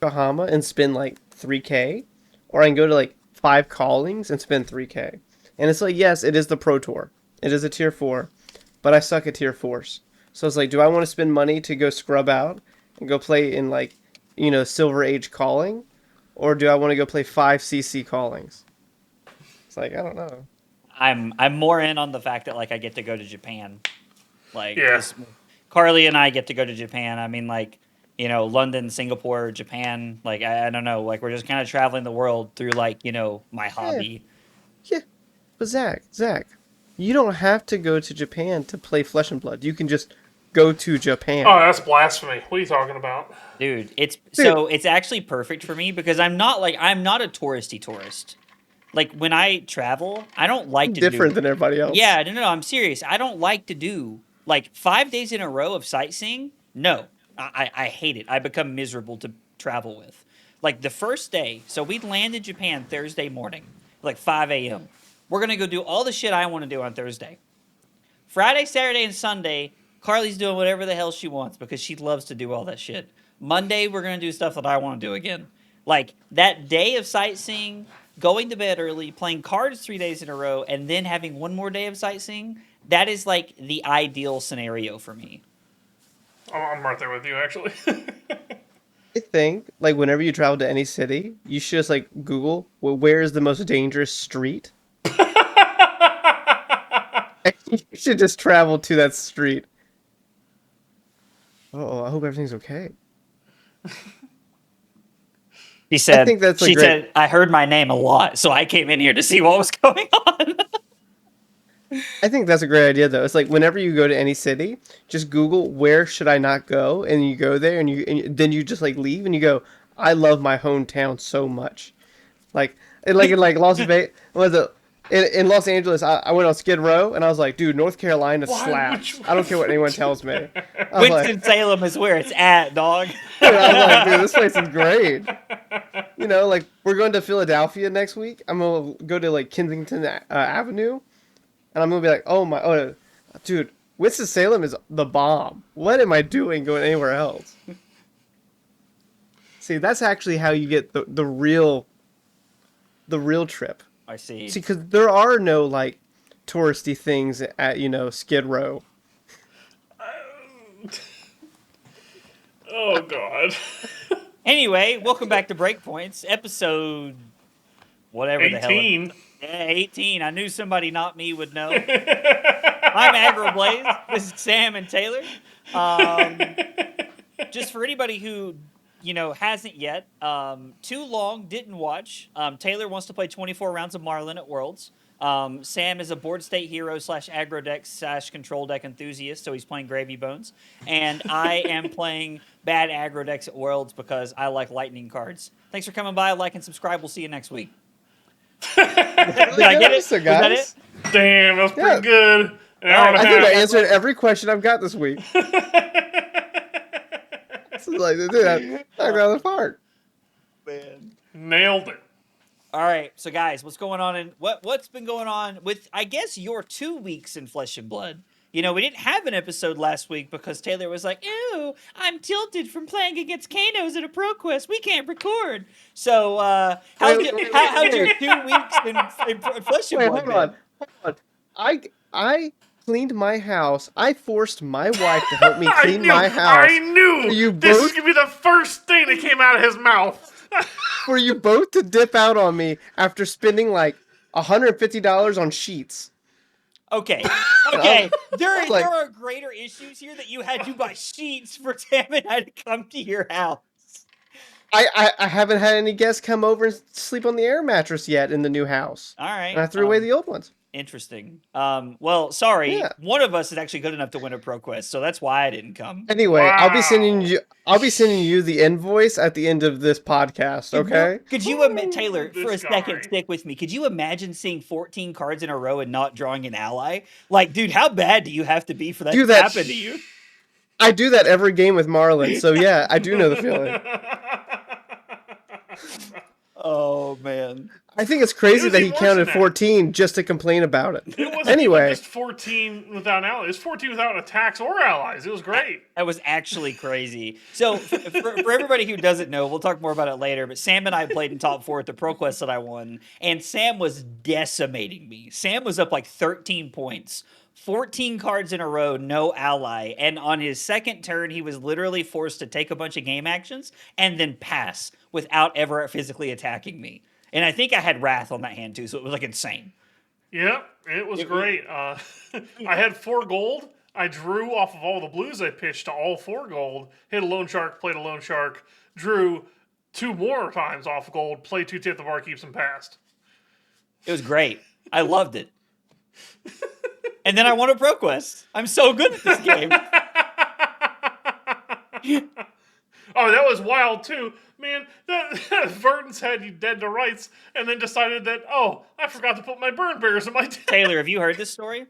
Yokohama and spend like 3K, or I can go to like 5 callings and spend 3K. And it's like, yes, it is the Pro Tour. It is a tier 4, but I suck at tier 4s. So it's like, do I want to spend money to go scrub out and go play in like, Silver Age calling? Or do I want to go play 5cc callings? It's like, I don't know. I'm more in on the fact that like I get to go to Japan. Like Yeah. Carly and I get to go to Japan. I mean, like, London, Singapore, Japan. Like, I don't know. Like, we're just kind of traveling the world through, like, my Yeah, hobby. yeah. But Zach, you don't have to go to Japan to play Flesh and Blood. You can just go to Japan. Oh, that's blasphemy. What are you talking about? Dude, it's actually perfect for me because I'm not a touristy tourist. Like, when I travel, I don't like to Different do. than everybody else. Yeah, no, I'm serious. I don't like to do, like, 5 days in a row of sightseeing. No, I hate it. I become miserable to travel with. Like, the first day, so we land in Japan Thursday morning, like 5 a.m. We're going to go do all the shit I want to do on Thursday. Friday, Saturday, and Sunday, Carly's doing whatever the hell she wants because she loves to do all that shit. Monday, we're going to do stuff that I want to do again. Like, that day of sightseeing, going to bed early, playing cards 3 days in a row, and then having one more day of sightseeing, that is, like, the ideal scenario for me. I'm right there with you, actually. I think, like, whenever you travel to any city, you should just, like, Google, well, where is the most dangerous street? And you should just travel to that street. Oh, I hope everything's okay. She said, I think that's a great... I heard my name a lot, so I came in here to see what was going on. I think that's a great idea, though. It's like, whenever you go to any city, just Google, where should I not go? And you go there, and then you just, like, leave, and you go, I love my hometown so much. Like, in Las Vegas, in Los Angeles, I went on Skid Row, and I was like, dude, North Carolina slaps. I don't care what anyone tells me. Winston-Salem is where it's at, dog. Dude, I was like, dude, this place is great. Like, we're going to Philadelphia next week. I'm going to go to, like, Kensington Avenue, and I'm going to be like, dude, Winston-Salem is the bomb. What am I doing going anywhere else? See, that's actually how you get the real trip. I see. See, because there are no, like, touristy things at, Skid Row. Oh, God. Anyway, welcome back to Breakpoints, episode whatever 18. The hell. Yeah, 18. I knew somebody not me would know. I'm AgroBlaze. This is Sam and Taylor. Just for anybody who hasn't yet, too long, didn't watch. Taylor wants to play 24 rounds of Marlin at Worlds. Sam is a board state hero / aggro deck / control deck enthusiast, so he's playing Gravy Bones. And I am playing bad aggro decks at Worlds because I like lightning cards. Thanks for coming by. Like and subscribe. We'll see you next week. Did I get it? Was that it? Damn, that was pretty good. I think I answered every question I've got this week. This is like, dude, I knocked out of the park. Man. Nailed it. All right, so guys, what's going on what's been going on with, I guess, your 2 weeks in Flesh and Blood? We didn't have an episode last week because Taylor was like, ew, I'm tilted from playing against Kanos at a ProQuest. We can't record. So, how's your 2 weeks in Flesh and Blood? Hold on. I cleaned my house. I forced my wife to help me clean my house. I knew this was going to be the first thing that came out of his mouth. For you both to dip out on me after spending like $150 on sheets. Okay. There are greater issues here that you had to buy sheets for Tam and I to come to your house. I haven't had any guests come over and sleep on the air mattress yet in the new house. All right. And I threw away the old ones. Interesting. Well, sorry. Yeah. One of us is actually good enough to win a ProQuest, so that's why I didn't come. Anyway, wow. I'll be sending you the invoice at the end of this podcast, okay? Could you Taylor, for a second, stick with me. Could you imagine seeing 14 cards in a row and not drawing an ally? Like, dude, how bad do you have to be for that to happen to you? I do that every game with Marlin, so yeah, I do know the feeling. Oh, man. I think it's crazy was that he even worse counted than that. 14 just to complain about it. It wasn't Anyway, even just 14 without allies. It was 14 without attacks or allies. It was great. That was actually crazy. So, for everybody who doesn't know, we'll talk more about it later, but Sam and I played in top 4 at the ProQuest that I won, and Sam was decimating me. Sam was up like 13 points. 14 cards in a row, no ally. And on his second turn, he was literally forced to take a bunch of game actions and then pass without ever physically attacking me. And I think I had Wrath on that hand too, so it was like insane. Yeah, it was great. I had 4 gold. I drew off of all the blues I pitched to all 4 gold. Hit a loan shark, played a loan shark, drew 2 more times off gold, played 2 tip the bar, keeps and passed. It was great. I loved it. And then I won a ProQuest. I'm so good at this game. Oh, that was wild too. Man, that Vertens had you dead to rights and then decided that, oh, I forgot to put my burn bears in my deck. Taylor, have you heard this story?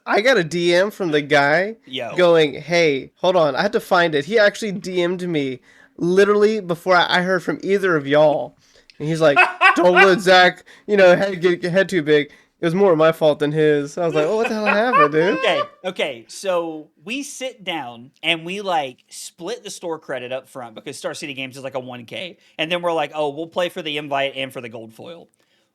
I got a DM from the guy going, hey, hold on, I had to find it. He actually DM'd me literally before I heard from either of y'all. And he's like, don't let Zach, get head too big. It was more my fault than his. I was like, oh, what the hell happened, dude? Okay. So we sit down and we like split the store credit up front because Star City Games is like a 1K. And then we're like, oh, we'll play for the invite and for the gold foil.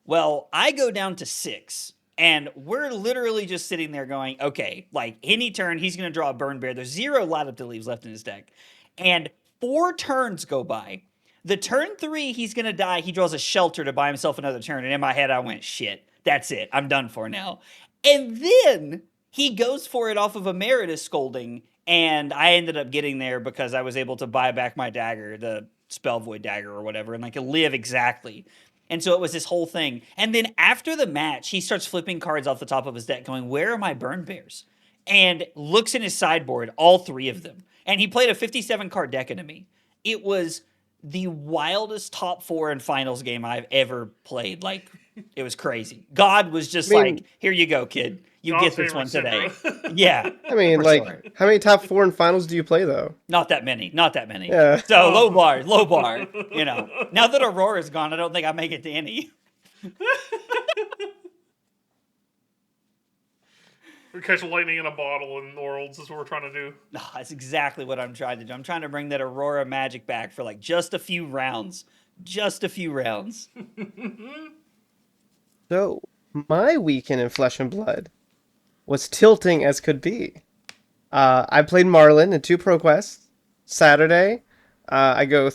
Well, I go down to 6. And we're literally just sitting there going, okay, like any turn, he's going to draw a burn bear. There's 0 light up to leaves left in his deck. And 4 turns go by. The turn 3, he's going to die. He draws a shelter to buy himself another turn. And in my head, I went, shit. That's it. I'm done for now. And then he goes for it off of Emeritus Scolding, and I ended up getting there because I was able to buy back my dagger, the Spell Void dagger or whatever, and like live exactly. And so it was this whole thing. And then after the match, he starts flipping cards off the top of his deck going, where are my burn bears? And looks in his sideboard, all 3 of them. And he played a 57 card deck into me. It was the wildest top 4 in finals game I've ever played. Like, it was crazy. God was just like, here you go, kid. You get this one today. Yeah. I mean, like, sure. How many top 4 in finals do you play, though? Not that many. Yeah. So low bar. Now that Aurora's gone, I don't think I make it to any. We catch lightning in a bottle in Worlds is what we're trying to do. No, that's exactly what I'm trying to do. I'm trying to bring that Aurora magic back for like just a few rounds. So, my weekend in Flesh and Blood was tilting as could be. I played Marlin in 2 ProQuests. Saturday, I go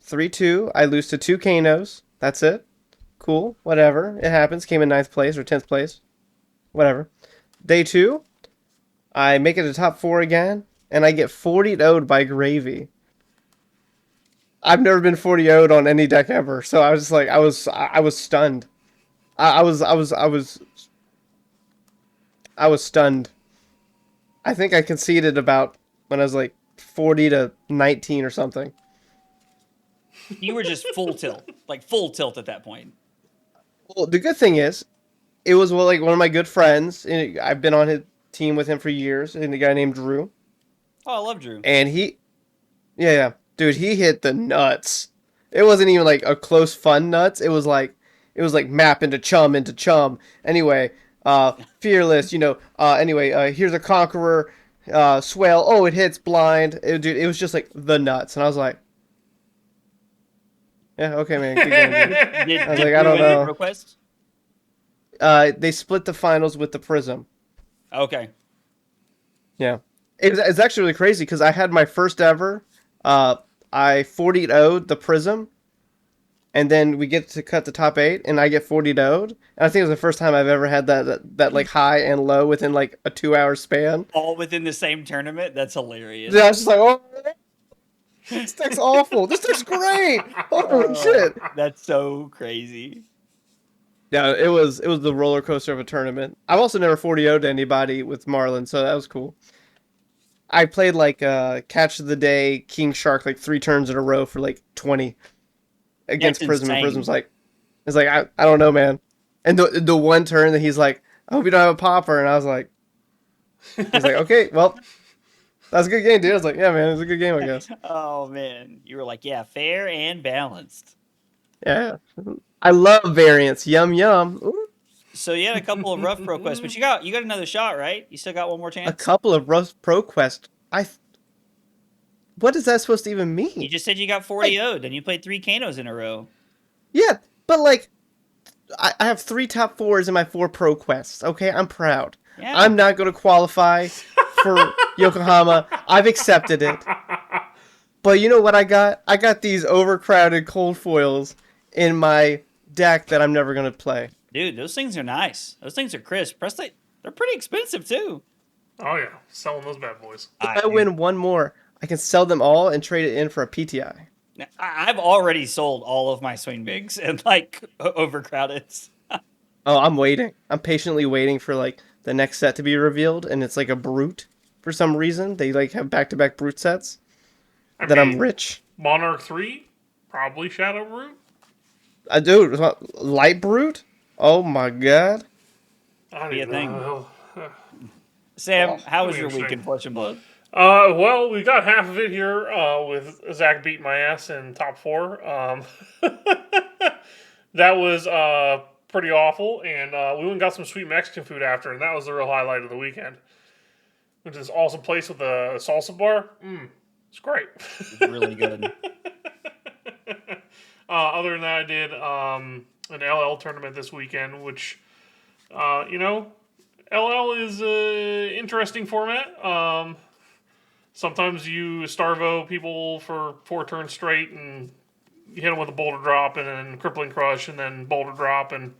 3-2. I lose to 2 Kanos. That's it. Cool. Whatever. It happens. Came in 9th place or 10th place. Whatever. Day 2, I make it to top 4 again, and I get 40'd by Gravy. I've never been 40'd on any deck ever, so I was just like, I was stunned. I was stunned. I think I conceded about when I was like 40-19 or something. You were just full tilt at that point. Well, the good thing is, it was like one of my good friends. And I've been on his team with him for years, and a guy named Drew. Oh, I love Drew. And yeah, dude, he hit the nuts. It wasn't even like a close fun nuts. It was like map into chum. Anyway, fearless. Here's a conqueror. Swell. Oh, it hits blind. Dude, it was just like the nuts, and I was like, yeah, okay, man. Good game, dude. I was like, I don't know. Request? They split the finals with the Prism. Okay. Yeah. It's actually really crazy because I had my first ever. I 40'd the Prism, and then we get to cut the top 8, and I get 40'd. And I think it was the first time I've ever had that like high and low within like a 2-hour span. All within the same tournament? That's hilarious. Yeah, I was just like, oh, this deck's awful. This deck's great. Holy shit. That's so crazy. Yeah, it was the roller coaster of a tournament. I've also never 40'd anybody with Marlin, so that was cool. I played like Catch of the Day, King Shark like 3 turns in a row for like 20 against That's Prism. insane. And Prism's like, it's like I don't know, man. And the one turn that he's like, I hope you don't have a popper, and I was like, he's like, okay, well, that's a good game, dude. I was like, yeah, man, it was a good game, I guess. Oh man, you were like, yeah, fair and balanced. Yeah. I love variants. Yum yum. Ooh, So you had a couple of rough ProQuest, but you got another shot, right? You still got one more a chance. couple of rough ProQuest. What is that supposed to even You mean? just said you got 40 Like, would, and you played 3 Kanos in a row. yeah, but like I have 3 top 4s in my 4 ProQuests. Okay, I'm proud. Yeah. I'm not going to qualify for Yokohama. I've accepted it. But you know what I got? I got these overcrowded cold foils in my deck that I'm never going to play. Dude, those things are nice. Those things are crisp. They're pretty expensive too. Oh yeah, selling those bad boys. If I win one more, I can sell them all and trade it in for a PTI. I've already sold all of my swing bigs and like overcrowded. Oh, I'm waiting. I'm patiently waiting for like the next set to be revealed, and it's like a brute for some reason. They like have back-to-back brute sets. I Then I'm mean, rich. Monarch 3, probably Shadow Root. Dude, light brute? Oh my god. I don't Be a even thing. know. Sam, how was be your week in interesting. Flesh and Blood? Well, we got half of it here with Zach beating my ass in top 4. That was pretty awful, and we went and got some sweet Mexican food after, and that was the real highlight of the weekend. Which is awesome place with a salsa bar. It's great. It's really good. Other than that, I did an LL tournament this weekend, which, LL is an interesting format. Sometimes you starvo people for 4 turns straight, and you hit them with a boulder drop, and then crippling crush, and then boulder drop, and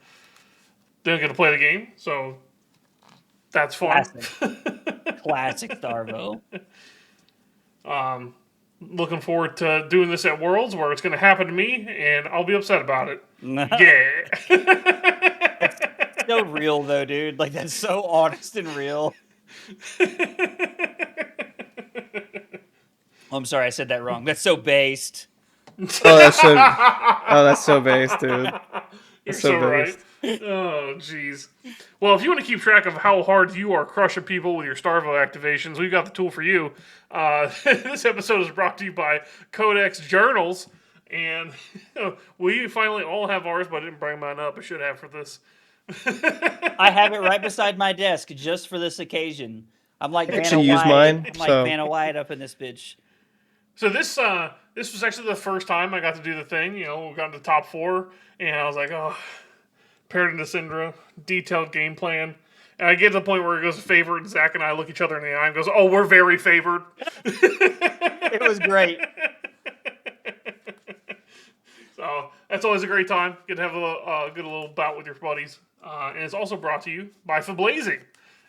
they don't get to play the game. So that's fun. Classic Starvo. Looking forward to doing this at Worlds, where it's going to happen to me, and I'll be upset about it. Yeah. So real though, dude. Like that's so honest and real. Oh, I'm sorry, I said that wrong. That's so based. That's so based, dude. You're That's so so right. based. Oh, jeez. Well, if you want to keep track of how hard you are crushing people with your Starvo activations, we've got the tool for you. This episode is brought to you by Codex Journals, and we finally all have ours, but I didn't bring mine up. I should have for this. I have it right beside my desk just for this occasion. I'm like I Vanna actually use White. mine, I'm like so Vanna White up in this bitch. So this was actually the first time I got to do the thing. We got into the top 4, and I was like, oh, paired into Syndra, detailed game plan. And I get to the point where it goes favorite, and Zach and I look each other in the eye and goes, oh, we're very favored. It was great. So that's always a great time. Get to have a good little bout with your buddies. And it's also brought to you by Fablazing.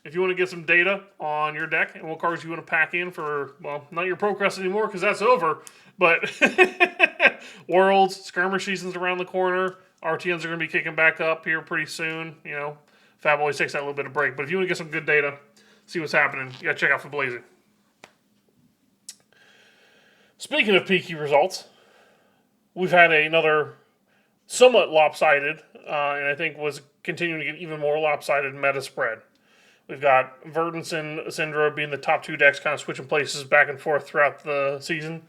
If you want to get some data on your deck and what cards you want to pack in for, well, not your ProQuest anymore because that's over, but Worlds, skirmish season's around the corner. RTNs are going to be kicking back up here pretty soon. Fab always takes that little bit of break. But if you want to get some good data, see what's happening, you got to check out Fablazing. Speaking of peaky results, we've had another somewhat lopsided, and I think was continuing to get even more lopsided meta spread. We've got Verdance and Syndra being the top 2 decks, kind of switching places back and forth throughout the season,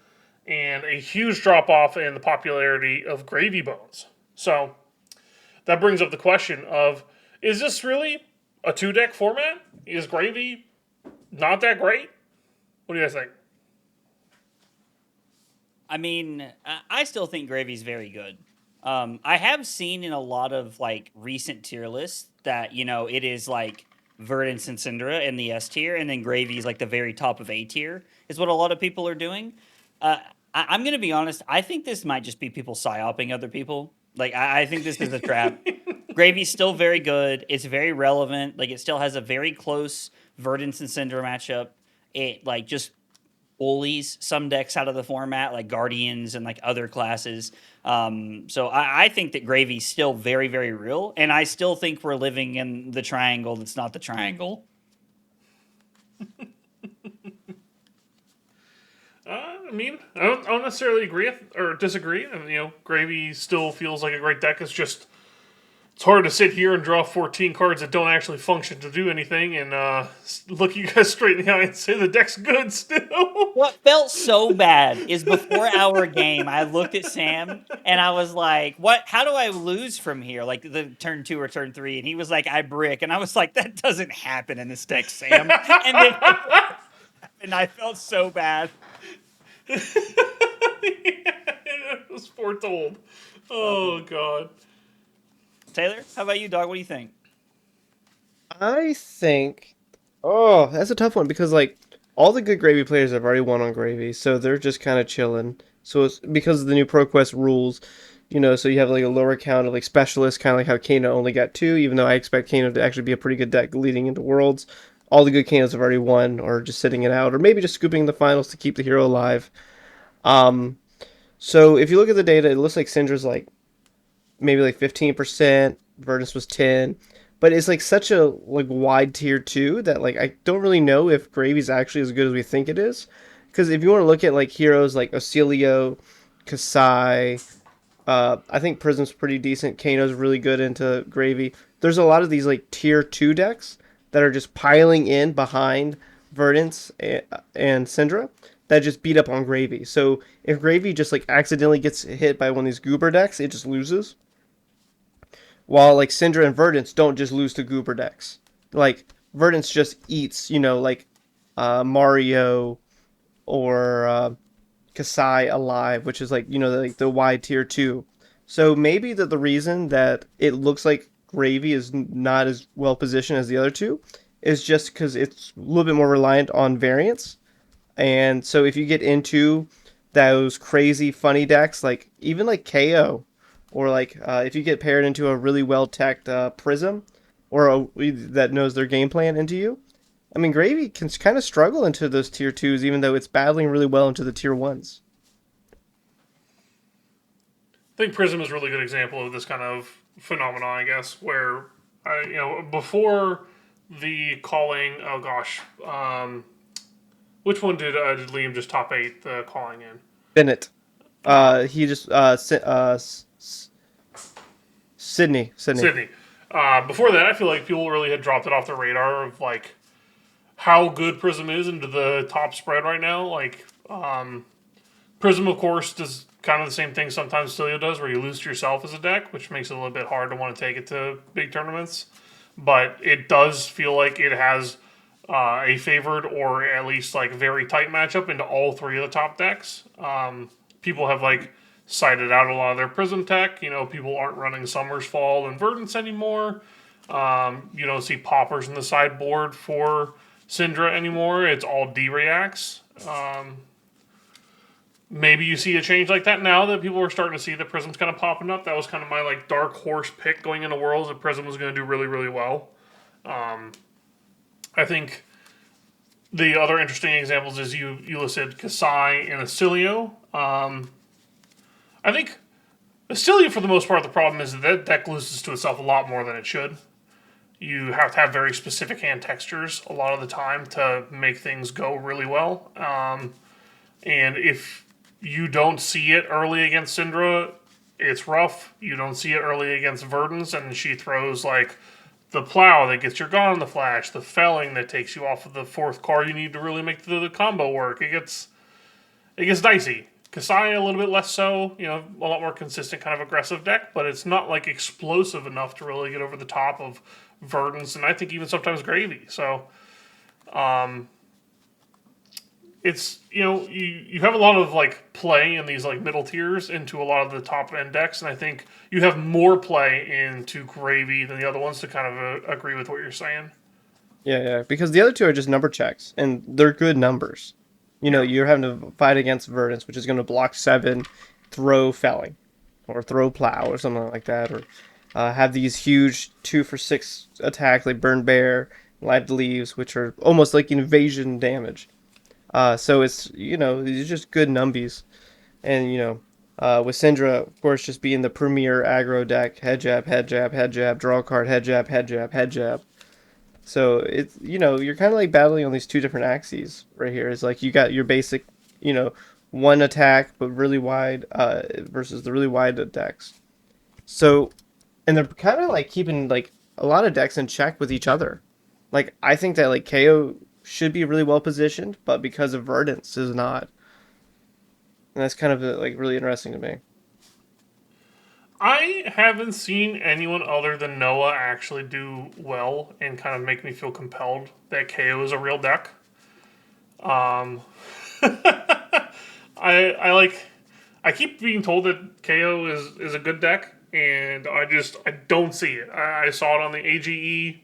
and a huge drop-off in the popularity of Gravy Bones. So, that brings up the question of, is this really a 2-deck format? Is Gravy not that great? What do you guys think? I mean, I still think Gravy's very good. I have seen in a lot of like recent tier lists that it is like Verdance and Syndra in the S tier, and then Gravy's like the very top of A tier is what a lot of people are doing. I'm gonna be honest. I think this might just be people psyoping other people. Like I think this is a trap. Gravy's still very good. It's very relevant. Like it still has a very close Verdance and Syndra matchup. It like just bullies some decks out of the format, like Guardians and like other classes. So I think that Gravy's still very, very real, and I still think we're living in the triangle that's not the triangle. I don't necessarily agree or disagree. And, Gravy still feels like a great deck. It's just It's hard to sit here and draw 14 cards that don't actually function to do anything and look you guys straight in the eye and say the deck's good still. What felt so bad is before our game, I looked at Sam and I was like, "What? How do I lose from here? Like the turn 2 or turn 3?" And he was like, "I brick," and I was like, "That doesn't happen in this deck, Sam." And then and I felt so bad. Yeah, it was foretold. Oh god. Taylor, how about you, dog? What do you think? I think, oh, that's a tough one because like all the good gravy players have already won on gravy, so they're just kind of chilling. So it's because of the new ProQuest rules, so you have like a lower count of like specialists, kind of like how Kano only got two, even though I expect Kano to actually be a pretty good deck leading into Worlds. All the good Kanos have already won, or just sitting it out, or maybe just scooping in the finals to keep the hero alive. Um, so if you look at the data, it looks like Syndra's like maybe like 15%, Verdance was 10, but it's like such a like wide tier 2 that like I don't really know if Gravy's actually as good as we think it is. Because if you want to look at like heroes like Ocilio, Kasai, I think Prism's pretty decent. Kano's really good into Gravy. There's a lot of these like tier 2 decks that are just piling in behind Verdance and Syndra that just beat up on Gravy. So if Gravy just like accidentally gets hit by one of these Goober decks, it just loses. While like Syndra and Verdance don't just lose to Goober decks. Like Verdance just eats, like Mario or Kasai alive, which is like the wide tier 2. So maybe that the reason that it looks like Gravy is not as well positioned as the other two is just because it's a little bit more reliant on variance. And so if you get into those crazy funny decks, like even like KO, or like if you get paired into a really well teched Prism, or that knows their game plan into you, I mean Gravy can kind of struggle into those tier 2s, even though it's battling really well into the tier 1s. I think Prism is a really good example of this kind of phenomenon, I guess, where before the calling. Oh gosh, which one did Liam just top eight the calling in? Bennett. He just Sydney. Sydney. Before that, I feel like people really had dropped it off the radar of like how good Prism is into the top spread right now. Like Prism, of course, does kind of the same thing sometimes Cilio does, where you lose to yourself as a deck, which makes it a little bit hard to want to take it to big tournaments. But it does feel like it has a favored or at least like very tight matchup into all three of the top decks. People have like cited out a lot of their Prism tech. People aren't running Summer's Fall and Verdance anymore. You don't see poppers in the sideboard for Syndra anymore. It's all D-reacts. Maybe you see a change like that now that people are starting to see the Prism's kind of popping up. That was kind of my like dark horse pick going into Worlds. That Prism was going to do really, really well. I think the other interesting examples is you listed Kasai and Ocilio. I think Ocilio, for the most part, the problem is that deck loses to itself a lot more than it should. You have to have very specific hand textures a lot of the time to make things go really well. And if you don't see it early against Syndra, it's rough. You don't see it early against Verdance, and she throws like the plow that gets your Gone in the Flash, the felling that takes you off of the fourth card you need to really make the combo work. It gets dicey. Kasai a little bit less so, a lot more consistent kind of aggressive deck, but it's not like explosive enough to really get over the top of Verdance, and I think even sometimes Gravy. So it's you have a lot of like play in these like middle tiers into a lot of the top end decks, and I think you have more play into Gravy than the other ones to kind of agree with what you're saying. Yeah, because the other two are just number checks, and they're good numbers. You're having to fight against Verdance, which is going to block 7, throw felling, or throw plow, or something like that, or have these huge 2-for-6 attacks like Burn Bear, Live Leaves, which are almost like invasion damage. So it's these are just good numbies, and with Syndra, of course, just being the premier aggro deck, head jab, head jab, head jab, draw a card, head jab, head jab, head jab. So it's you're kind of like battling on these two different axes right here. It's like you got your basic one attack but really wide versus the really wide decks. So and they're kind of like keeping like a lot of decks in check with each other. Like I think that like KO should be really well positioned, but because of Verdance is not, and that's kind of like really interesting to me. I haven't seen anyone other than Noah actually do well and kind of make me feel compelled that KO is a real deck. Um, I like. I keep being told that KO is a good deck, and I don't see it. I saw it on the AGE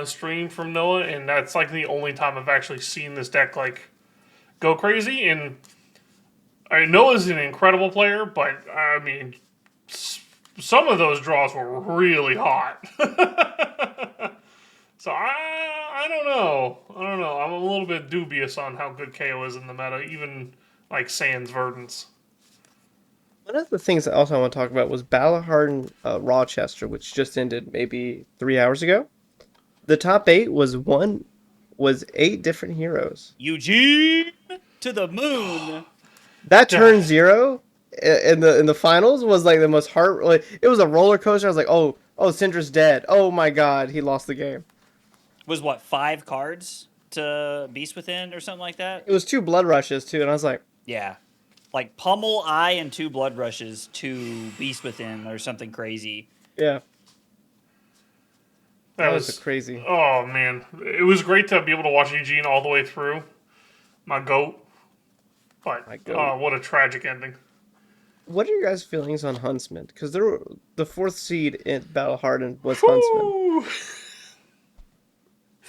stream from Noah, and that's like the only time I've actually seen this deck like go crazy. And Noah's an incredible player, but I mean, some of those draws were really hot. So I don't know. I don't know. I'm a little bit dubious on how good KO is in the meta, even like Sans Verdance. One of the things that also I want to talk about was Ballaharden Rochester, which just ended maybe 3 hours ago. The top eight was eight different heroes. Eugene to the moon. That turn zero in the finals was like the most heart. Like, it was a roller coaster. I was like, oh, Syndra's dead. Oh my god, he lost the game. Was what, 5 cards to Beast Within or something like that? It was 2 blood rushes too, and I was like, Yeah. Like Pummel Eye and 2 blood rushes to Beast Within or something crazy. yeah, That that was was crazy. Oh man, it was great to be able to watch Eugene all the way through. My goat, but My goat. what a tragic ending. What are your guys' feelings on Huntsman? Because the fourth seed in Battleharden was Huntsman. Whew.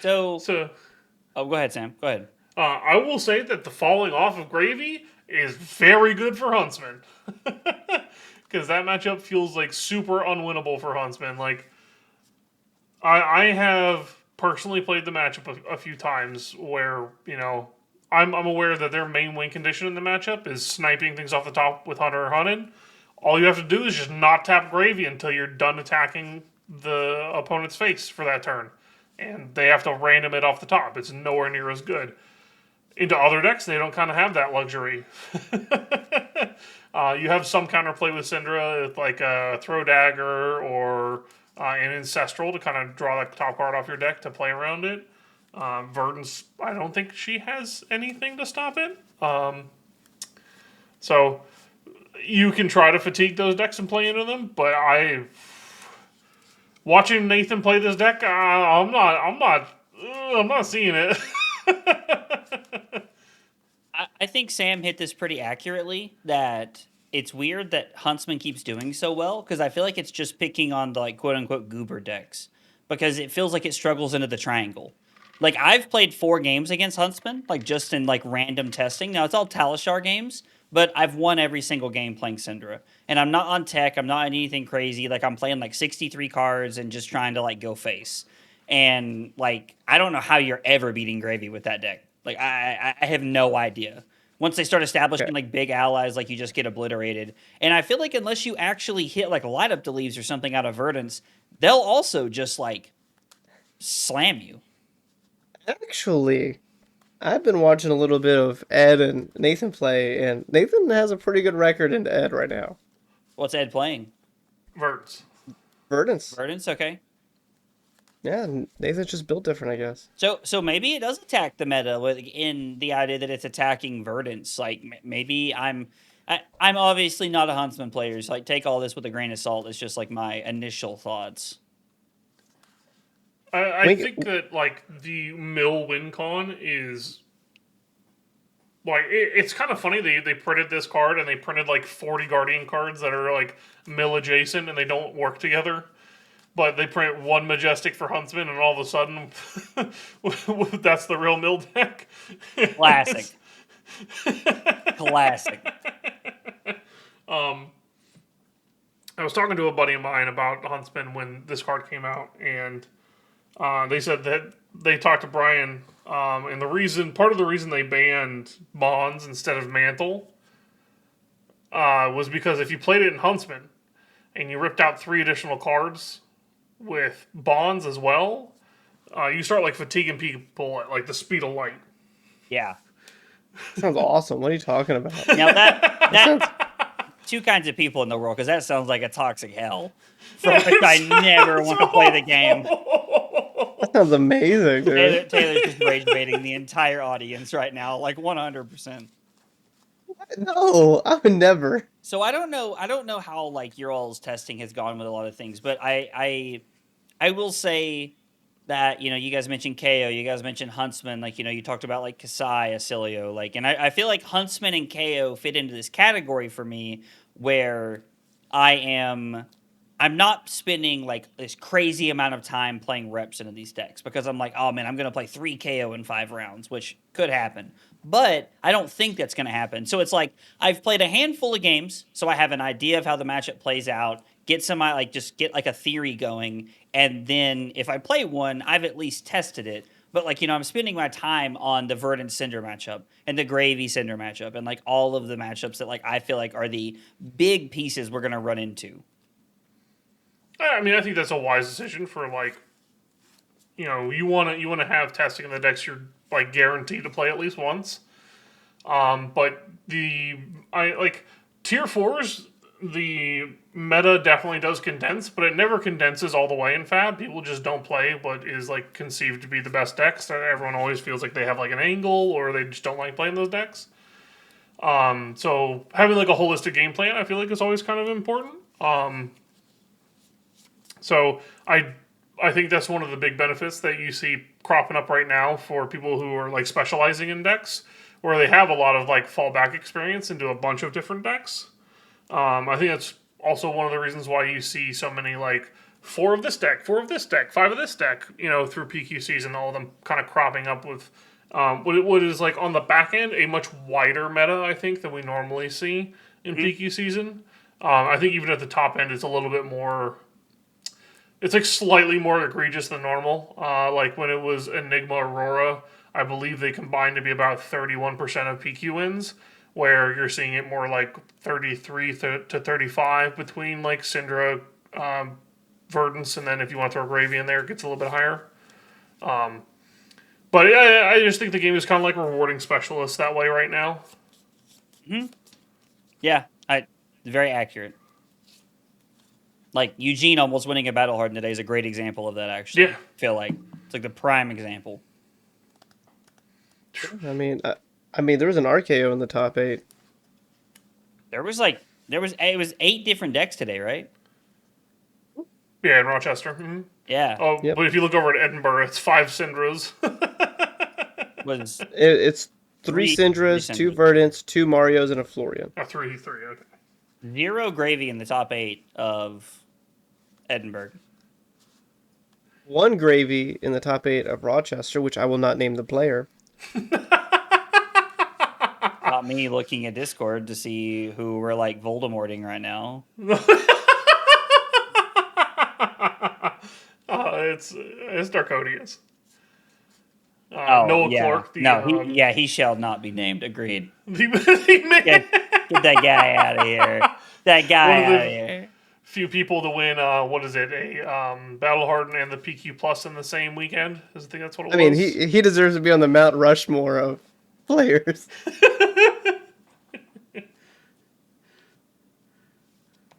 So, So oh, go ahead, Sam. Go ahead. I will say that the falling off of Gravy is very good for Huntsman. Because that matchup feels like super unwinnable for Huntsman. Like, I have personally played the matchup a few times where, I'm aware that their main win condition in the matchup is sniping things off the top with Hunter or Hunted. All you have to do is just not tap Gravy until you're done attacking the opponent's face for that turn. And they have to random it off the top. It's nowhere near as good. Into other decks, they don't kind of have that luxury. You have some counterplay with Syndra, with like a Throw Dagger or an Ancestral to kind of draw that top card off your deck to play around it. Verdance, I don't think she has anything to stop it. So you can try to fatigue those decks and play into them, but watching Nathan play this deck, I'm not seeing it. I think Sam hit this pretty accurately, that it's weird that Huntsman keeps doing so well, because I feel like it's just picking on the like quote unquote goober decks, because it feels like it struggles into the triangle. Like I've played 4 games against Huntsman, like just in like random testing. Now it's all Talishar games, but I've won every single game playing Syndra. And I'm not on tech, I'm not on anything crazy. Like I'm playing like 63 cards and just trying to like go face. And like I don't know how you're ever beating Gravy with that deck. Like I have no idea. Once they start establishing Okay. like big allies, like you just get obliterated. And I feel like unless you actually hit like light up the leaves or something out of Verdance, they'll also just like slam you. Actually, I've been watching a little bit of Ed and Nathan play, and Nathan has a pretty good record in Ed right now. What's Ed playing? Verts. Verdance. Verdance, okay. Yeah, Nathan's just built different, I guess. So maybe it does attack the meta in the idea that it's attacking Verdance. Like maybe I'm obviously not a Huntsman player, so like take all this with a grain of salt. It's just like my initial thoughts. I think that like the mill win con is like it's kind of funny they printed this card and they printed like 40 Guardian cards that are like mill adjacent and they don't work together. But they print one Majestic for Huntsman, and all of a sudden, that's the real mill deck. Classic. Classic. I was talking to a buddy of mine about Huntsman when this card came out, and they said that they talked to Brian, and part of the reason they banned Bonds instead of Mantle was because if you played it in Huntsman and you ripped out 3 additional cards with Bonds as well, you start like fatiguing people at like the speed of light. Yeah. Sounds awesome. What are you talking about? Now that two kinds of people in the world, because that sounds like a toxic hell from which I never want to play the game. That sounds amazing, dude. Taylor's just rage baiting the entire audience right now, like 100%. No, I would never. So I don't know how like your all's testing has gone with a lot of things, but I will say that, you guys mentioned KO, you guys mentioned Huntsman, like, you talked about like Kasai, Acilio, like, and I feel like Huntsman and KO fit into this category for me where I'm not spending like this crazy amount of time playing reps into these decks because I'm like, oh man, I'm going to play 3 KO in 5 rounds, which could happen. But I don't think that's going to happen. So it's like I've played a handful of games, so I have an idea of how the matchup plays out, just get like a theory going, and then if I play one, I've at least tested it. But like, I'm spending my time on the Verdant Cinder matchup and the Gravy Cinder matchup and like all of the matchups that like I feel like are the big pieces we're going to run into. I mean, I think that's a wise decision for like, you want to have testing in the decks you're like guaranteed to play at least once. But tier 4s, the meta definitely does condense, but it never condenses all the way in Fab. People just don't play what is like conceived to be the best decks. Everyone always feels like they have like an angle or they just don't like playing those decks. So having like a holistic game plan, I feel like is always kind of important. So I think that's one of the big benefits that you see cropping up right now for people who are like specializing in decks, where they have a lot of like fallback experience into a bunch of different decks. I think that's also one of the reasons why you see so many like 4 of this deck, 4 of this deck, 5 of this deck, through PQ season, all of them kind of cropping up with what is like on the back end a much wider meta, I think, than we normally see in PQ season. I think even at the top end, it's a little bit more. It's like slightly more egregious than normal. Like when it was Enigma Aurora, I believe they combined to be about 31% of PQ wins, where you're seeing it more like 33 to 35 between like Syndra, Verdance, and then if you want to throw Gravy in there, it gets a little bit higher. But I just think the game is kind of like rewarding specialists that way right now. Yeah, very accurate. Like Eugene almost winning a Battle Hardened today is a great example of that. Actually, Yeah. I feel like it's like the prime example. I mean, there was an RKO in the top 8. It was 8 different decks today, right? Yeah, in Rochester. Mm-hmm. Yeah. Oh, Yep. But if you look over at Edinburgh, it's 5 Syndras. It's 3 Syndras, 2 Verdants, 2 Marios, and a Florian. 3, okay. 0 Gravy in the top 8 of Edinburgh. 1 Gravy in the top 8 of Rochester, which I will not name the player. Not me looking at Discord to see who we're like Voldemorting right now. It's Darkodius. Noah Clark. He shall not be named. Agreed. Get Get that guy out of here. That guy out of here. Few people to win. What is it? A Battle Hardened and the PQ Plus in the same weekend. I think that's what it was. I mean, he deserves to be on the Mount Rushmore of players.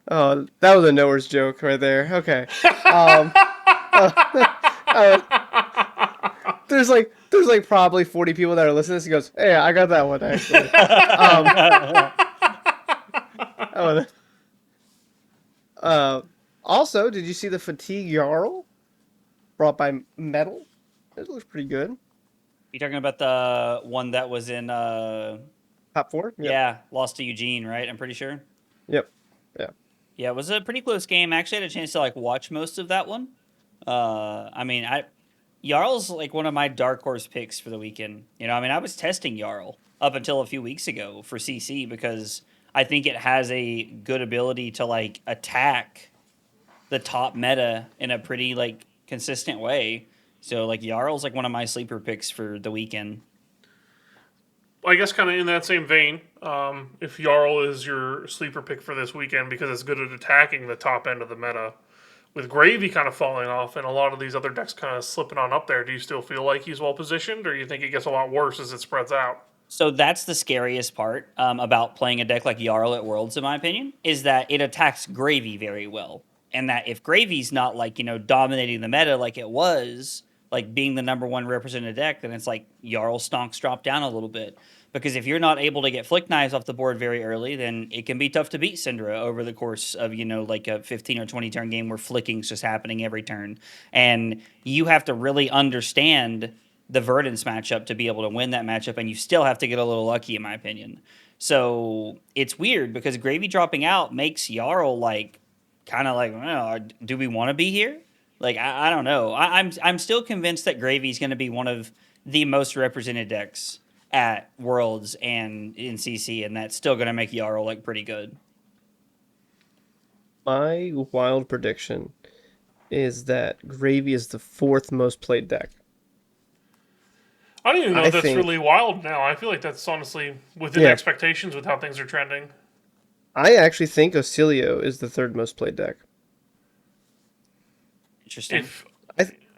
Oh, that was a Noah's joke right there. Okay. There's like probably 40 people that are listening to this. He goes, "Hey, I got that one actually." Also, did you see the Fatigue Jarl brought by Metal? It looks pretty good. You talking about the one that was in Top 4? Yep. Yeah, lost to Eugene, right? I'm pretty sure. Yep. Yeah. Yeah, it was a pretty close game. I actually had a chance to like watch most of that one. Jarl's like one of my dark horse picks for the weekend. I was testing Jarl up until a few weeks ago for CC because I think it has a good ability to like attack the top meta in a pretty like consistent way. So like Jarl's like one of my sleeper picks for the weekend. I guess kind of in that same vein, if Jarl is your sleeper pick for this weekend because it's good at attacking the top end of the meta, with Gravy kind of falling off and a lot of these other decks kind of slipping on up there, do you still feel like he's well positioned, or do you think it gets a lot worse as it spreads out? So that's the scariest part about playing a deck like Jarl at Worlds, in my opinion, is that it attacks Gravy very well. And that if Gravy's not like, dominating the meta like it was, like being the number one represented deck, then it's like Jarl stonks drop down a little bit. Because if you're not able to get Flick Knives off the board very early, then it can be tough to beat Syndra over the course of, like a 15 or 20 turn game where flicking's just happening every turn. And you have to really understand the Verdance matchup to be able to win that matchup, and you still have to get a little lucky, in my opinion. So it's weird because Gravy dropping out makes Jarl like kind of like, well, do we want to be here? Like I don't know. I'm still convinced that Gravy's going to be one of the most represented decks at Worlds and in CC, and that's still going to make Jarl like pretty good. My wild prediction is that Gravy is the fourth most played deck. I don't even know I if that's think- really wild now. I feel like that's honestly within Yeah. expectations with how things are trending. I actually think Ocilio is the third most played deck. Interesting. If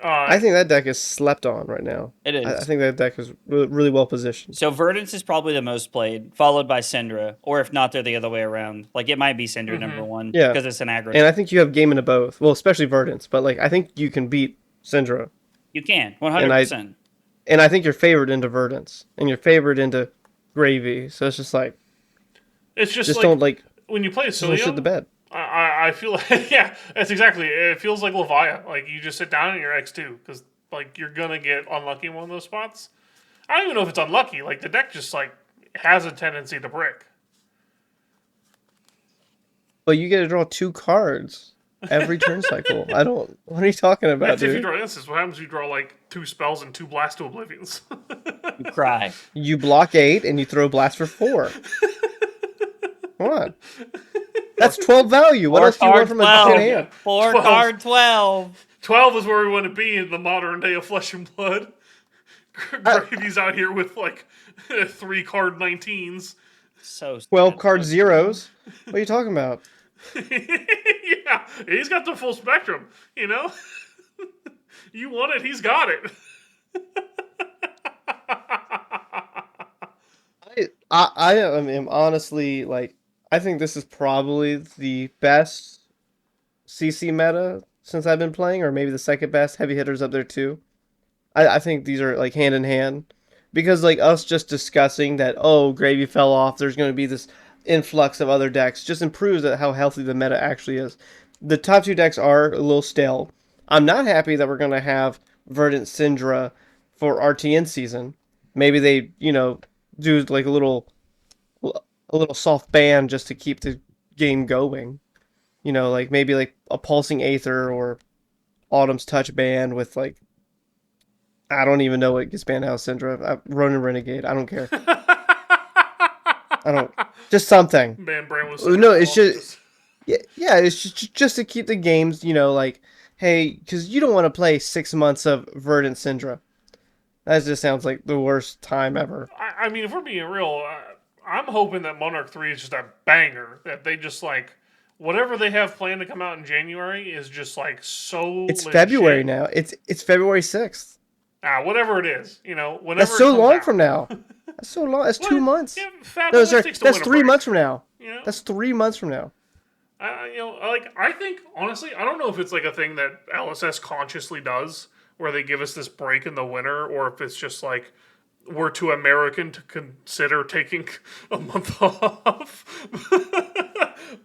I think that deck is slept on right now. It is. I think that deck is really well positioned. So Verdance is probably the most played, followed by Syndra, or if not, they're the other way around. Like it might be Syndra number one, Yeah. because it's an aggro. And I think you have game into both. Well, especially Verdance, but like I think you can beat Syndra. You can 100%. And I think you're favored into Verdance. And you're favored into Gravy. So it's just like it's just like don't like when you play don't shit the Cilio, bed. I feel like yeah, that's exactly. It feels like Levia. Like you just sit down and you're X2 because like you're gonna get unlucky in one of those spots. I don't even know if it's unlucky. Like the deck just like has a tendency to brick. But you get to draw 2 cards every turn cycle. What are you talking about, That's if you dude? draw instance. What happens if you draw like 2 spells and 2 Blast to Oblivions? You cry. You block 8 and you throw blast for 4. Come on. That's 12 value. What else do you want from a 12. tin hand? 4 12. card 12. 12 is where we want to be in the modern day of Flesh and Blood. Gravy's out here with like 3 card 19s. So 12 sad. card zeros. What are you talking about? Yeah, he's got the full spectrum, you know? You want it, he's got it. I am honestly like I think this is probably the best CC meta since I've been playing, or maybe the second best. Heavy hitters up there too. I think these are like hand in hand because like us just discussing that Gravy fell off. There's going to be this influx of other decks just improves how healthy the meta actually is. The top 2 decks are a little stale. I'm not happy that we're going to have Verdant Syndra for RTN season. Maybe they do like a little soft ban just to keep the game going. Like maybe like a Pulsing Aether or Autumn's Touch ban with like I don't even know what gets banned out of Syndra. Ronin Renegade. I don't care. I don't. Just something. Man, Bran was No, it's just yeah. It's just to keep the games. Like hey, because you don't want to play 6 months of Verdant Syndra. That just sounds like the worst time ever. I mean, if we're being real, I'm hoping that Monarch 3 is just a banger. That they just like whatever they have planned to come out in January is just like so. It's legit. February now. It's February 6th. Whatever it is, whenever. That's so long from now. That's so long. That's 2 months. Yeah, Fab No, only sorry. takes to That's win a 3 break, months from now. You know? That's 3 months from now. I think honestly, I don't know if it's like a thing that LSS consciously does, where they give us this break in the winter, or if it's just like we're too American to consider taking a month off.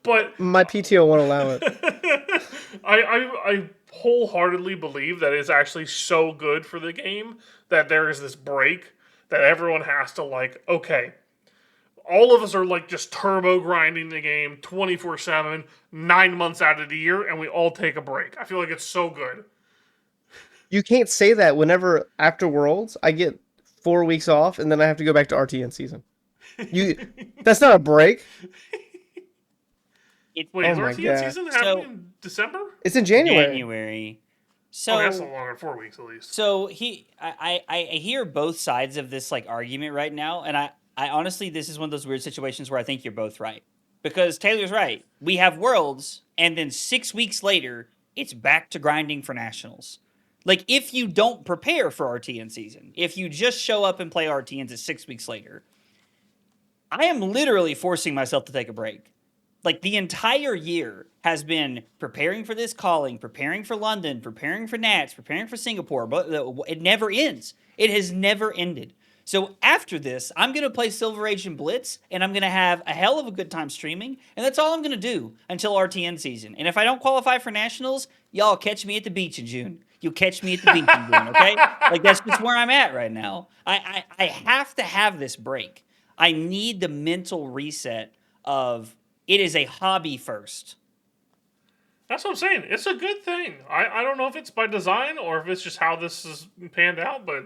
But My PTO won't allow it. I wholeheartedly believe that it's actually so good for the game that there is this break that everyone has to like, okay, all of us are like just turbo grinding the game 24/7, 9 months out of the year, and we all take a break. I feel like it's so good. You can't say that whenever after Worlds I get 4 weeks off and then I have to go back to RTN season. That's not a break. Wait, Oh is my RTN God. season happening in December? It's in January. January. So That's no longer than 4 weeks at least. So I hear both sides of this like argument right now, and I honestly this is one of those weird situations where I think you're both right. Because Taylor's right. We have Worlds, and then 6 weeks later, it's back to grinding for Nationals. Like, if you don't prepare for RTN season, if you just show up and play RTNs at 6 weeks later, I am literally forcing myself to take a break. Like the entire year has been preparing for this calling, preparing for London, preparing for Nats, preparing for Singapore, but it never ends. It has never ended. So after this, I'm going to play Silver Age and Blitz, and I'm going to have a hell of a good time streaming, and that's all I'm going to do until RTN season. And if I don't qualify for Nationals, y'all catch me at the beach in June. You'll catch me at the beach in June, okay? Like, that's just where I'm at right now. I have to have this break. I need the mental reset of it is a hobby first. That's what I'm saying. It's a good thing. I don't know if it's by design or if it's just how this is panned out, but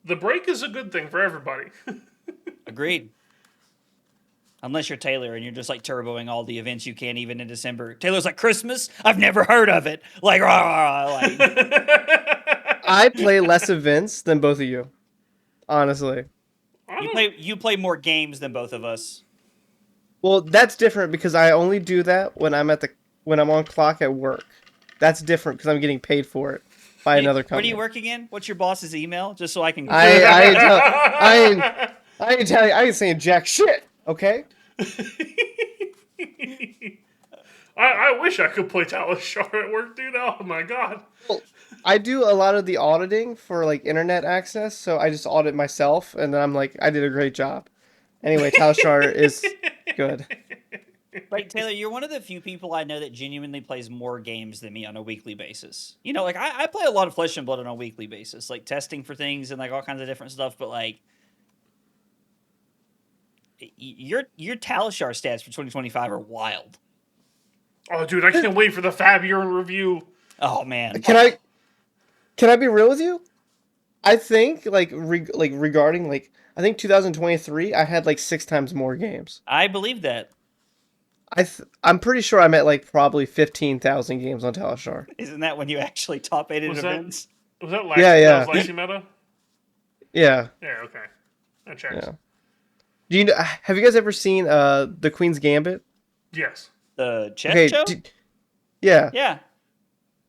the break is a good thing for everybody. Agreed. Unless you're Taylor and you're just like turboing all the events you can even in December. Taylor's like, Christmas? I've never heard of it. Like, rah, rah, rah, like. I play less events than both of you. Honestly. You play more games than both of us. Well, that's different because I only do that when I'm on clock at work. That's different because I'm getting paid for it by another company. Where do you work again? What's your boss's email? Just so I can. I ain't telling you. I ain't saying jack shit. Okay. I wish I could play Talishar at work, dude. Oh my god. Well, I do a lot of the auditing for like internet access, so I just audit myself, and then I'm like, I did a great job. Anyway, Talishar is good. Right, Taylor, you're one of the few people I know that genuinely plays more games than me on a weekly basis. You know, like I play a lot of Flesh and Blood on a weekly basis, like testing for things and like all kinds of different stuff. But like, your Talishar stats for 2025 are wild. Oh, dude, I can't wait for the Fab year in review. Oh man, Can I be real with you? I think regarding I think 2023, I had like 6 times more games. I believe that. I'm pretty sure I'm at like probably 15,000 games on Talishar. Isn't that when you actually top 8 in events? Was that Lexi? Yeah. That was Lexi meta? Yeah. Yeah, okay. That checks. Yeah. Have you guys ever seen the Queen's Gambit? Yes. The chess show? Yeah. Yeah.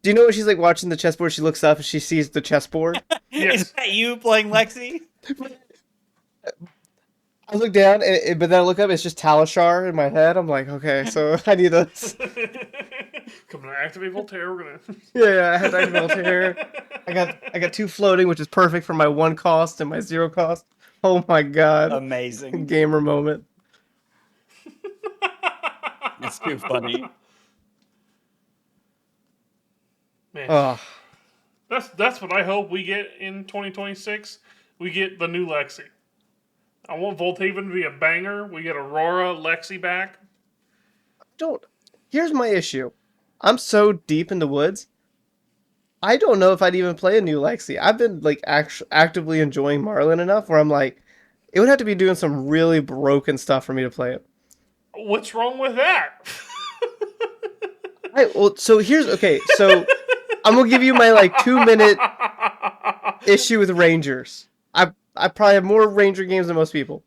Do you know when she's like watching the chessboard, she looks up and she sees the chessboard? Yes. Is that you playing Lexi? I look down, but then I look up, it's just Talishar in my head. I'm like, okay, so I need this. Coming to activate Voltaire, we're gonna. Yeah, I had to activate Voltaire. I got 2 floating, which is perfect for my 1 cost and my 0 cost. Oh my god. Amazing. Gamer moment. It's too funny. Man. Oh. That's what I hope we get in 2026. We get the new Lexi. I want Volthaven to be a banger. We get Aurora, Lexi back. Here's my issue. I'm so deep in the woods. I don't know if I'd even play a new Lexi. I've been like actively enjoying Marlin enough where I'm like, it would have to be doing some really broken stuff for me to play it. What's wrong with that? So I'm gonna give you my like 2-minute issue with Rangers. I probably have more Ranger games than most people.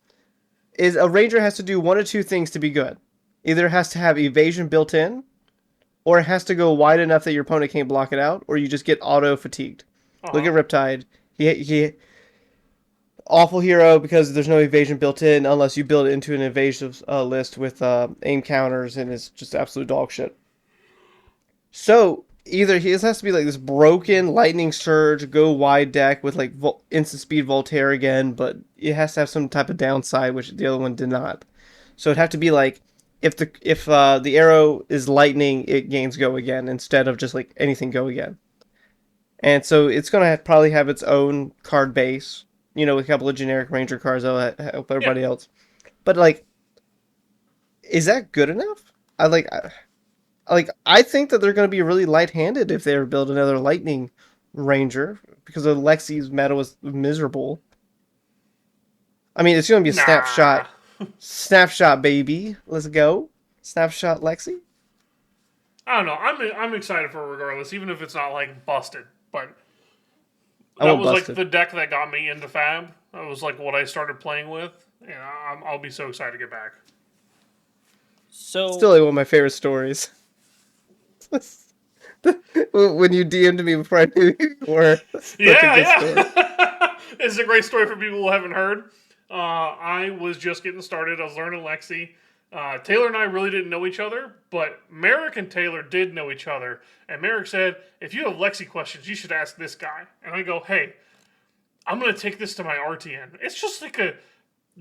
Is a Ranger has to do 1 or 2 things to be good. Either it has to have evasion built in, or it has to go wide enough that your opponent can't block it out, or you just get auto fatigued. Look at Riptide. He awful hero because there's no evasion built in unless you build it into an evasive list with aim counters, and it's just absolute dog shit. So either he has to be like this broken lightning surge, go wide deck with like instant speed Voltaire again, but it has to have some type of downside, which the other one did not. So it'd have to be like if the arrow is lightning, it gains go again instead of just like anything go again. And so it's gonna probably have its own card base, with a couple of generic Ranger cards that'll help everybody else. But like, is that good enough? I think that they're going to be really light-handed if they ever build another Lightning Ranger, because the Lexi's meta was miserable. I mean, it's going to be a snapshot. Snapshot, baby. Let's go. Snapshot Lexi. I don't know. I'm excited for it regardless, even if it's not like busted. But I that won't was bust like it. the deck that got me into Fab. That was like what I started playing with, and I'll be so excited to get back. So Still like one of my favorite stories. When you DM'd me before I knew who you were. Yeah. It's a great story for people who haven't heard. I was just getting started. I was learning Lexi. Taylor and I really didn't know each other, but Merrick and Taylor did know each other. And Merrick said, if you have Lexi questions, you should ask this guy. And I go, hey, I'm going to take this to my RTN. It's just like a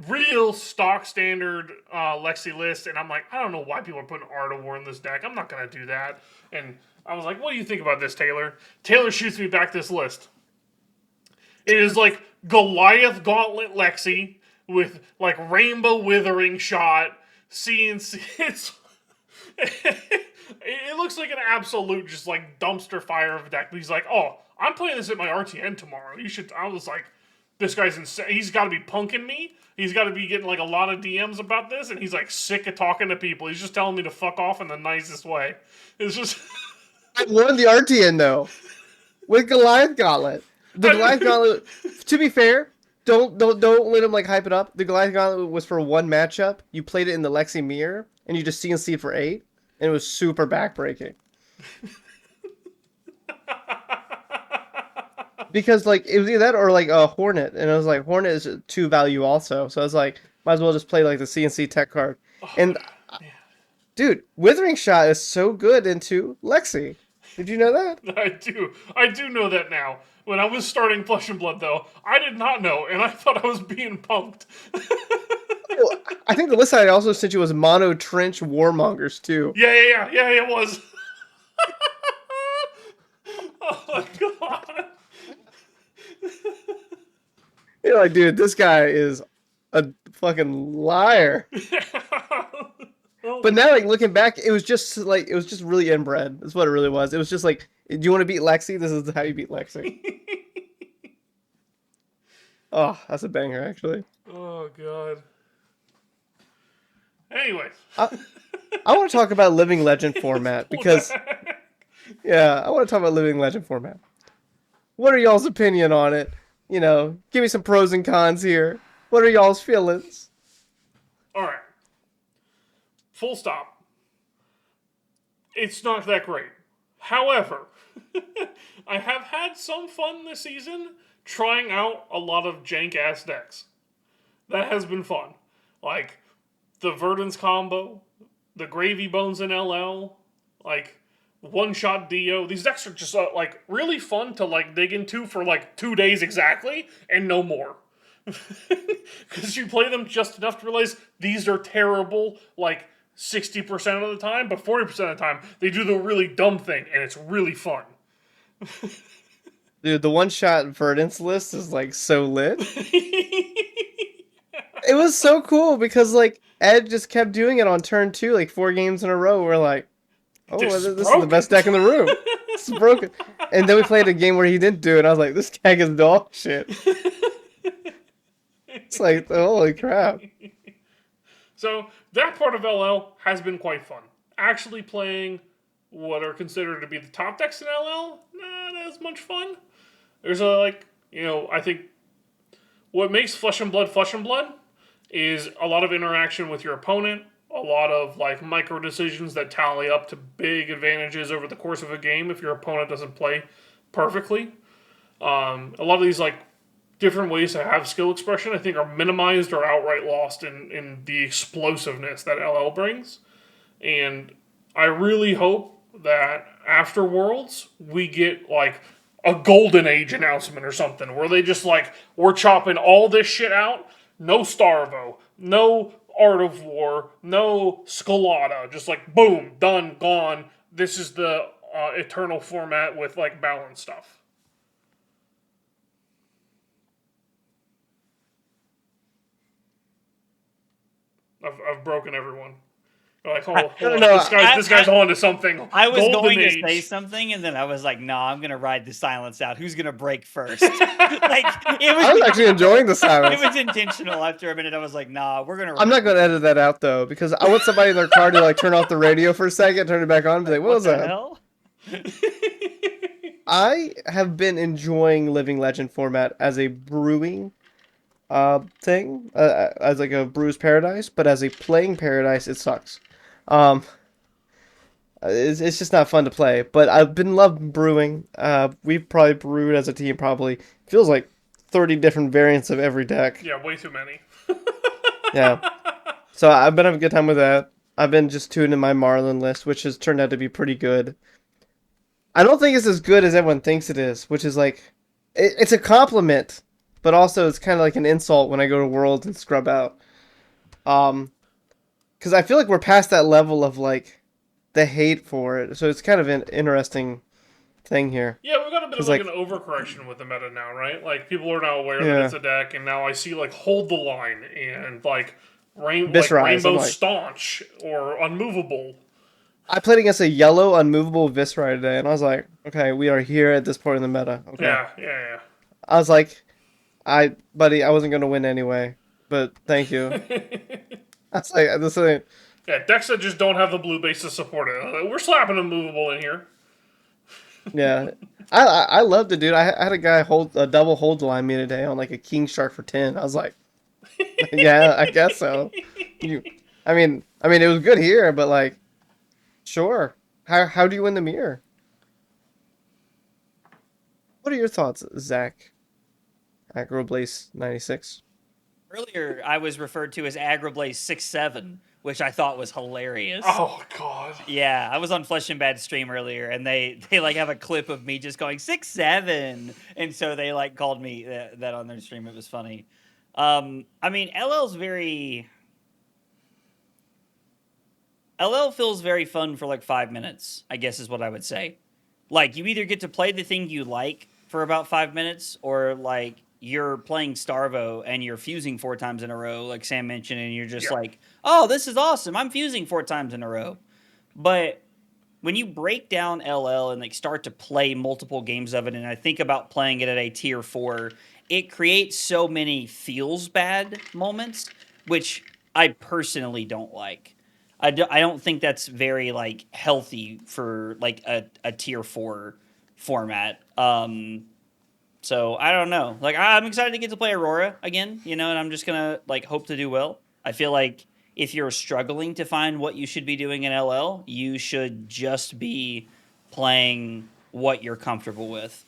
real stock standard Lexi list. And I'm like, I don't know why people are putting Art of War in this deck. I'm not going to do that. And I was like, what do you think about this, Taylor? Taylor shoots me back this list. It is like Goliath Gauntlet Lexi with like Rainbow Withering Shot, CNC. It looks like an absolute just like dumpster fire of a deck. But he's like, oh, I'm playing this at my RTN tomorrow. You should. I was like, this guy's insane. He's got to be punking me. He's got to be getting like a lot of DMs about this, and he's like sick of talking to people. He's just telling me to fuck off in the nicest way. It's just. I won the RTN though, with Goliath Gauntlet. The Goliath Gauntlet. To be fair, don't let him like hype it up. The Goliath Gauntlet was for one matchup. You played it in the Lexi mirror, and you just CNC'd for 8, and it was super backbreaking. Because like it was either that or like a Hornet, and I was like, Hornet is 2 value also, so I was like, might as well just play like the CNC tech card. And dude, Withering Shot is so good into Lexi. Did you know that? I do know that now. When I was starting Flesh and Blood, though, I did not know, and I thought I was being punked. I think the list I also sent you was Mono Trench Warmongers too. Yeah, it was. Oh my god. You're like, dude, this guy is a fucking liar. But now, like looking back, it was just really inbred. That's what it really was. It was just like, do you want to beat Lexi? This is how you beat Lexi. Oh, that's a banger, actually. Oh god. Anyways, I want to talk about Living Legend format because, yeah, I want to talk about Living Legend format. What are y'all's opinion on it? You know, give me some pros and cons here. What are y'all's feelings? all right. Full stop. It's not that great. However, I have had some fun this season trying out a lot of jank-ass decks. That has been fun. Like, the Verdance combo, the Gravy Bones in LL, like, one-shot Dio. These decks are just, like, really fun to, like, dig into for, like, 2 days exactly, and no more. Because you play them just enough to realize these are terrible, like, 60% of the time, but 40% of the time, they do the really dumb thing, and it's really fun. Dude, the one-shot Verdance list is, like, so lit. It was so cool because, like, Ed just kept doing it on turn 2, like, 4 games in a row. We're like, oh, this is the best deck in the room. It's broken. And then we played a game where he didn't do it, and I was like, this deck is dog shit. It's like, holy crap. So, that part of LL has been quite fun. Actually playing what are considered to be the top decks in LL, not as much fun. There's I think what makes Flesh and Blood is a lot of interaction with your opponent, a lot of like micro decisions that tally up to big advantages over the course of a game if your opponent doesn't play perfectly. A lot of these like different ways to have skill expression, I think, are minimized or outright lost in the explosiveness that LL brings. And I really hope that after Worlds, we get, like, a Golden Age announcement or something, where they just, like, we're chopping all this shit out, no Starvo, no Art of War, no Scolata, just like, boom, done, gone, this is the eternal format with, like, balanced stuff. I've broken everyone. Like, hold on. This guy's on to something. I was Golden going Age. to say something, and then I was like, "Nah, I'm gonna ride the silence out. Who's gonna break first?" Like I was actually enjoying the silence. It was intentional. After a minute, I was like, "Nah, we're gonna." I'm not gonna edit that out though, because I want somebody in their car to like turn off the radio for a second, turn it back on, and be like, "What was that?" Hell? I have been enjoying Living Legend format as a brewing thing, as like a brewer's paradise, but as a playing paradise, it sucks. It's just not fun to play. But I've been loving brewing. We've probably brewed as a team feels like 30 different variants of every deck. Yeah, way too many. Yeah. So I've been having a good time with that. I've been just tuning my Marlin list, which has turned out to be pretty good. I don't think it's as good as everyone thinks it is, which is like, it's a compliment, but also it's kind of like an insult when I go to Worlds and scrub out. Because I feel like we're past that level of like the hate for it, so it's kind of an interesting thing here. Yeah, we've got a bit of Because like like, an overcorrection with the meta now, right? Like people are now aware that yeah, it's a deck, and now I see like Hold the Line and like Viscerize. I'm Rainbow like, Staunch or Unmovable. I played against a yellow unmovable Viscera today, and I was like, okay, we are here at this point in the meta. Okay, Yeah. I was like, buddy, I wasn't gonna win anyway, but thank you. I was like, this ain't. Yeah, decks that just don't have the blue base to support it. We're slapping Unmovable in here. Yeah, I loved it, dude. I had a guy hold a double hold line me today on like a king shark for 10. I was like, yeah, I guess so. You, I mean, it was good here, but like, sure. How do you win the mirror? What are your thoughts, Zach? Agroblaze 96. Earlier, I was referred to as Agroblaze 6'7", which I thought was hilarious. Oh god. Yeah, I was on Flesh and Bad stream earlier, and they like have a clip of me just going 6'7", and so they like called me that on their stream. It was funny. I mean, LL feels very fun for like 5 minutes, I guess is what I would say. Like you either get to play the thing you like for about 5 minutes, or like you're playing Starvo and you're fusing 4 times in a row, like Sam mentioned, and you're just like, oh, this is awesome. I'm fusing 4 times in a row. But when you break down LL and like start to play multiple games of it, and I think about playing it at a tier 4, it creates so many feels bad moments, which I personally don't like. I don't think that's very like healthy for like a tier 4 format. So I don't know. Like I'm excited to get to play Aurora again, and I'm just gonna like hope to do well. I feel like if you're struggling to find what you should be doing in LL, you should just be playing what you're comfortable with.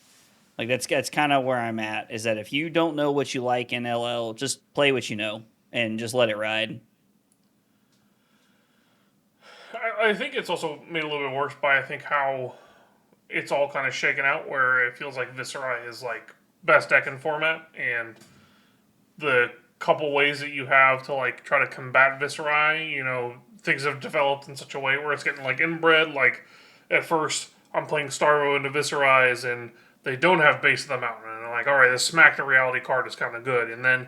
Like that's kind of where I'm at. Is that if you don't know what you like in LL, just play what you know and just let it ride. I think it's also made a little bit worse by I think how it's all kind of shaken out, where it feels like Viscera is like best deck in format, and the couple ways that you have to like try to combat Viscera, things have developed in such a way where it's getting like inbred. Like at first, I'm playing Starvo into Viscera, and they don't have Base of the Mountain, and I'm like, all right, this Smack the Reality card is kind of good, and then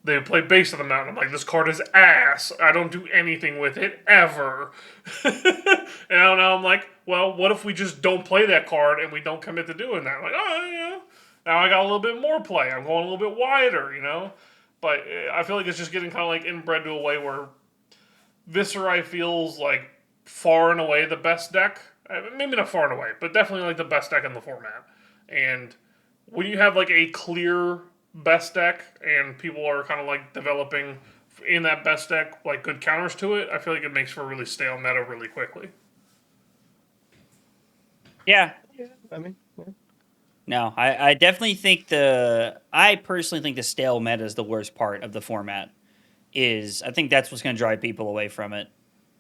they play Base of the Mountain. I'm like, this card is ass. I don't do anything with it ever. And now I'm like, well, what if we just don't play that card and we don't commit to doing that? I'm like, oh, yeah. Now I got a little bit more play. I'm going a little bit wider. But I feel like it's just getting kind of like inbred to a way where Viscera feels like far and away the best deck. Maybe not far and away, but definitely like the best deck in the format. And when you have like a clear best deck and people are kind of like developing in that best deck like good counters to it, I feel like it makes for a really stale meta really quickly. Yeah. I mean, yeah. No, I definitely think I personally think the stale meta is the worst part of the format. I think that's what's going to drive people away from it.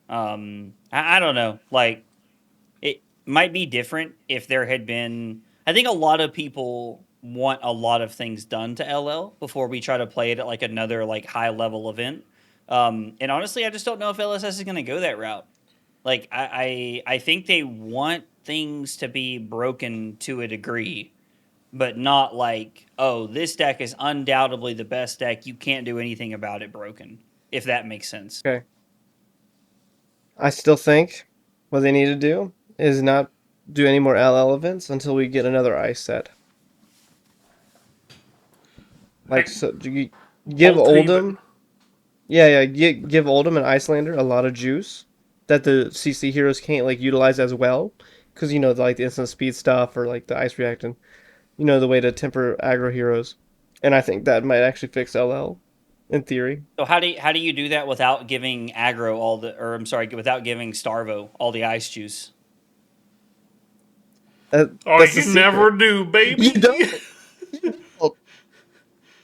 I don't know. Like, it might be different if there had been. I think a lot of people want a lot of things done to LL before we try to play it at like another like high level event. And honestly, I just don't know if LSS is going to go that route. Like, I think they want things to be broken to a degree, but not like, oh, this deck is undoubtedly the best deck. You can't do anything about it broken, if that makes sense. Okay. I still think what they need to do is not do any more LL events until we get another ice set. Like, so you give Oldham, yeah, give Oldham and Icelander a lot of juice that the CC heroes can't like utilize as well, because like the instant speed stuff or like the ice reactant, the way to temper aggro heroes, and I think that might actually fix LL, in theory. So how do you do that without giving aggro without giving Starvo all the ice juice? Oh, That's you never do, baby. You don't.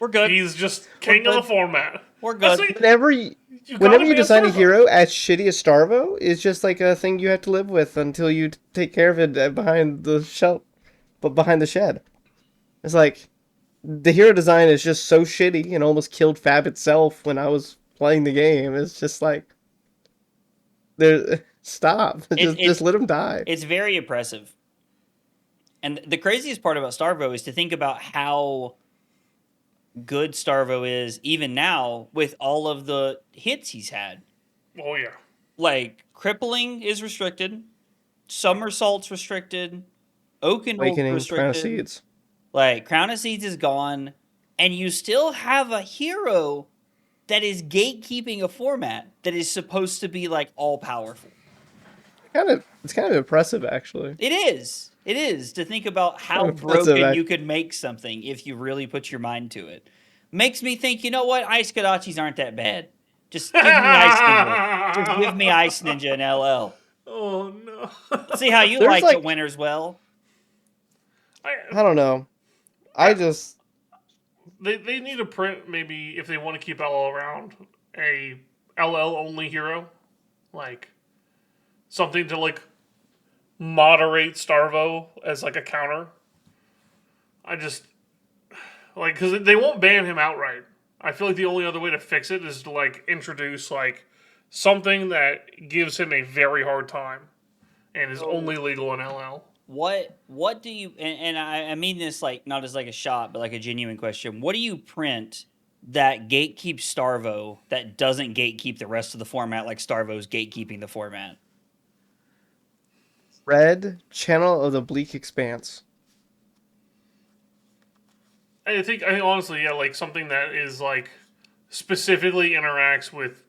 We're good. He's just king of the format. We're good. See, Whenever you gotta design a ban hero as shitty as Starvo, it's just like a thing you have to live with until you take care of it behind the shed. It's like the hero design is just so shitty and almost killed Fab itself when I was playing the game. It's just like stop. Just let him die. It's very oppressive. And the craziest part about Starvo is to think about how good Starvo is even now with all of the hits he's had. Oh yeah. Like Crippling is restricted, Somersault's restricted, Oakenholt Awakening, restricted. Crown of Seeds. Like Crown of Seeds is gone, and you still have a hero that is gatekeeping a format that is supposed to be like all powerful. It's kind of impressive, actually. It is. It is to think about how Impressive, broken you could make something if you really put your mind to it. Makes me think, you know what? Ice Kodachis aren't that bad. Just give me Ice Ninja. Just give me Ice Ninja and LL. Oh no. See how you There's like it, Winners well. I don't know. They need to print, maybe, if they want to keep LL around, a LL only hero. Like, something to, like, moderate Starvo as, like, a counter. Because they won't ban him outright. I feel like the only other way to fix it is to, like, introduce, like, something that gives him a very hard time and is only legal in LL. What do you, and I mean this like not as like a shot, but like a genuine question. What do you print that gatekeeps Starvo that doesn't gatekeep the rest of the format like Starvo's gatekeeping the format? Red Channel of the Bleak Expanse. I think honestly, yeah, like something that is like specifically interacts with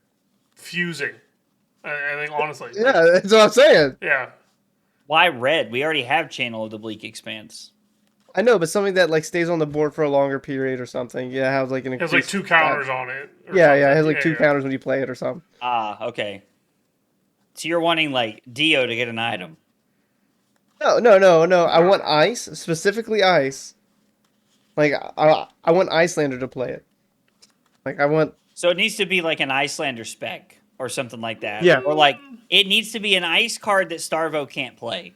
fusing. I think honestly. Yeah, that's what I'm saying. Yeah. Why red? We already have Channel of the Bleak Expanse. I know, but something that like stays on the board for a longer period or something. Yeah, have like an It has like 2 counters on it. Yeah, it has like 2 counters when you play it or something. Ah, okay. So you're wanting like Dio to get an item. No. I want ice, specifically ice. Like I want Icelander to play it. Like I want. So it needs to be like an Icelander spec or something like that. Yeah. Or like it needs to be an ice card that Starvo can't play.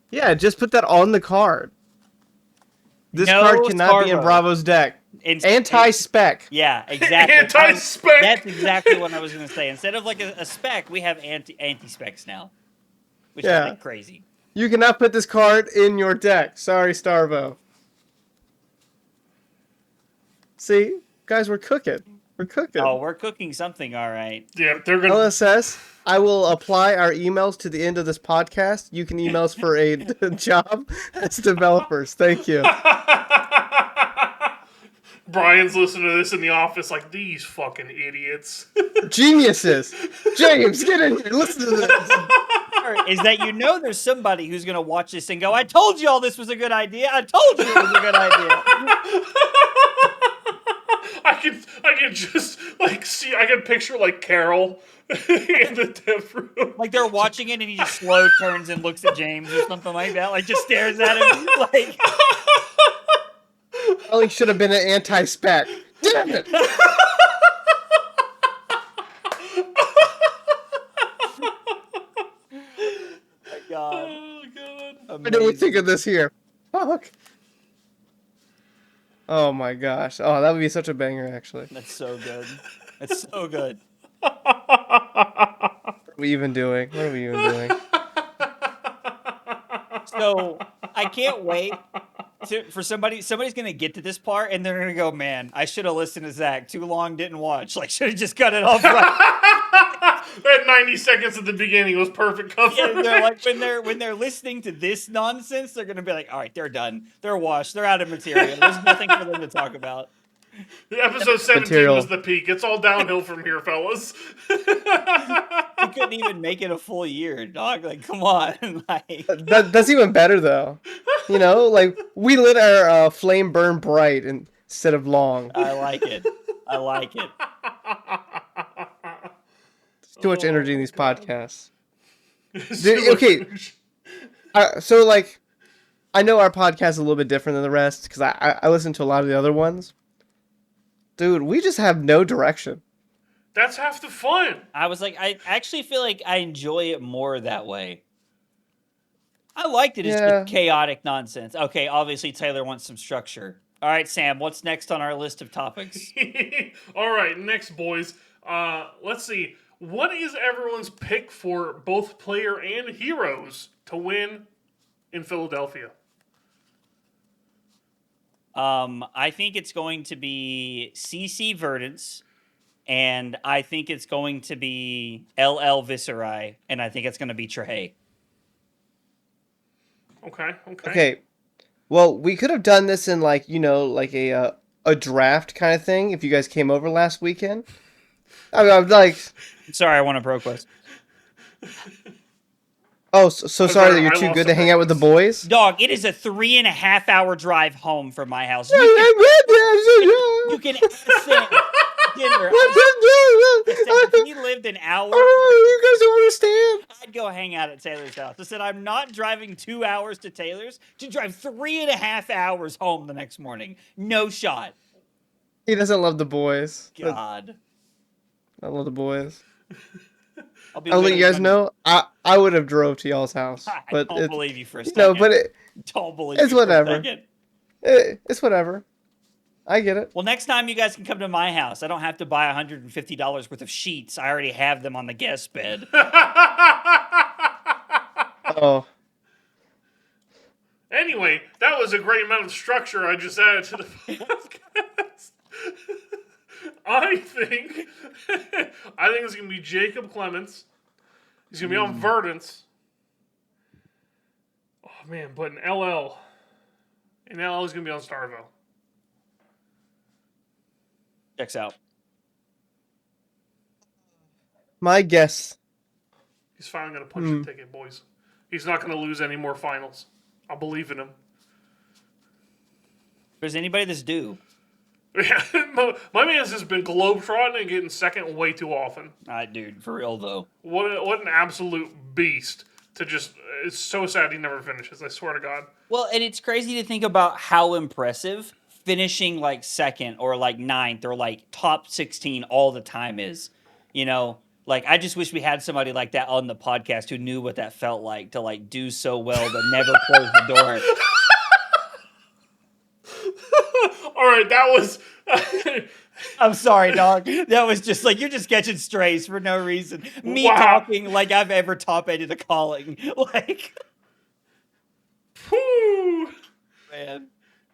Yeah, just put that on the card. This No card cannot be in Starvo. Bravo's deck. Anti-spec. Yeah, exactly. Anti-spec. That's exactly what I was going to say. Instead of like a spec, we have anti-specs now, which is like crazy. You cannot put this card in your deck. Sorry, Starvo. See? Guys, we're cooking. We're cooking. Oh, we're cooking something, all right. Yeah, they're gonna. LSS, I will apply our emails to the end of this podcast. You can email us for a job as developers. Thank you. Brian's listening to this in the office like, these fucking idiots. Geniuses. James, get in here. Listen to this. Is that you know there's somebody who's going to watch this and go, I told you all this was a good idea. I told you it was a good idea. I can just like see. I can picture like Carol in the dev room. Like they're watching it and he just slow turns and looks at James or something like that. Like just stares at him. Like Well, he should have been an anti-spec. Damn it! my God. Oh god. Why didn't we think of this here? Fuck. Oh my gosh. Oh, that would be such a banger, actually. That's so good. That's so good. What are we even doing? So I can't wait for somebody's gonna get to this part and they're gonna go, man, I should have listened to Zach. Too long, didn't watch. Like should have just cut it off right. That 90 seconds at the beginning was perfect coverage. Yeah, they're like when they're listening to this nonsense, they're gonna be like, all right, they're done. They're washed. They're out of material. There's nothing for them to talk about. Episode 17 Material. was the peak. It's all downhill from here, fellas. You couldn't even make it a full year, dog. Like, come on. Like, That's even better, though. You know, like, we let our flame burn bright instead of long. I like it. I like it. Too much energy in these podcasts. Too okay. much. So, like, I know our podcast is a little bit different than the rest, because I listen to a lot of the other ones. Dude, we just have no direction. That's half the fun. I was like, I actually feel like I enjoy it more that way. I liked it. It's Yeah. just chaotic nonsense. Okay, obviously Taylor wants some structure. All right, Sam, what's next on our list of topics? All right, next, boys. Let's see. What is everyone's pick for both player and heroes to win in Philadelphia? I think it's going to be CC Verdance, and I think it's going to be LL Viserai, and I think it's going to be Trehey. Okay. Okay. Well, we could have done this in like, like a draft kind of thing if you guys came over last weekend. I mean, I'm like, Sorry, I want a ProQuest. oh, so sorry that you're I too lost good the to hang out with the ProQuest. boys. Dog, it is a 3.5-hour drive home from my house. You You can ask Sam dinner. If he lived an hour, you guys don't understand. I'd go hang out at Taylor's house. I said, I'm not driving 2 hours to Taylor's to drive 3.5 hours home the next morning. No shot. He doesn't love the boys. God. I love the boys. I'll be I'll let you guys on- know. I would have drove to y'all's house, I but don't it's, believe you for a you second. know, but don't believe it's you for a whatever. second. it's whatever. I get it. Well, next time you guys can come to my house. I don't have to buy $150 worth of sheets. I already have them on the guest bed. Oh, Anyway, that was a great amount of structure I just added to the podcast. I think it's gonna be Jacob Clements. He's gonna be on Verdance. Oh man, but in LL is gonna be on Starville. Checks out. my guess. He's finally gonna punch the ticket, boys. He's not gonna lose any more finals. I believe in him. If there's anybody that's due, Yeah, my man's just been globetrotting and getting second way too often. dude, for real though. What an absolute beast to just. It's so sad he never finishes. I swear to God. Well, and it's crazy to think about how impressive finishing like second or like ninth or like top 16 all the time is. You know, like I just wish we had somebody like that on the podcast who knew what that felt like to like do so well but never close the door. All right, that was. I'm sorry, dog. That was just like you're just catching strays for no reason. Me Wow. talking like I've ever top-ended a calling. Like, Whew. man.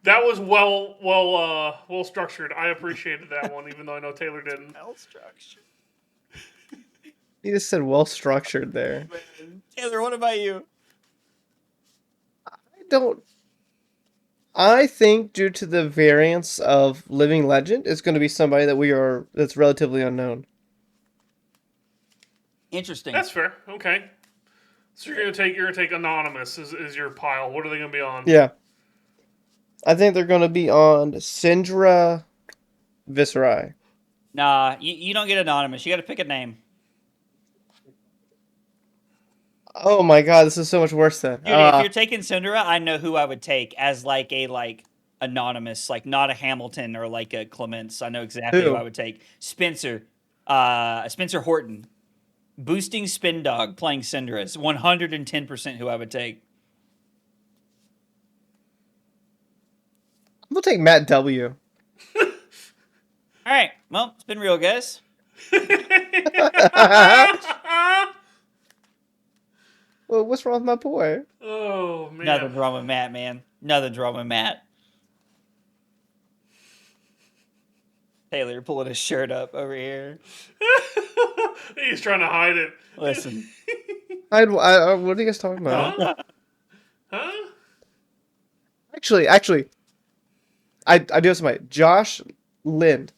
That was well structured. I appreciated that one, even though I know Taylor didn't. Well structured. He just said well structured there. Taylor, what about you? I think due to the variance of Living Legend, it's going to be somebody that's relatively unknown. Interesting. That's fair. Okay. So you're gonna take Anonymous is your pile. What are they gonna be on? Yeah. I think they're going to be on Syndra Viserai. Nah, you don't get anonymous. You got to pick a name. Oh my god, this is so much worse then. Dude, if you're taking Syndra, I know who I would take as like a anonymous, like not a Hamilton or like a Clements. I know exactly who Who? I would take. Spencer Horton, boosting spin dog, playing Syndra is 110% who I would take. We'll take Matt W. All right, well, it's been real, guys. Well, what's wrong with my boy? Oh man. Nothing's wrong with Matt, man. Nothing's wrong with Matt. Taylor pulling his shirt up over here. He's trying to hide it. Listen. What are you guys talking about? Huh? Actually, I do have somebody. Josh Lind.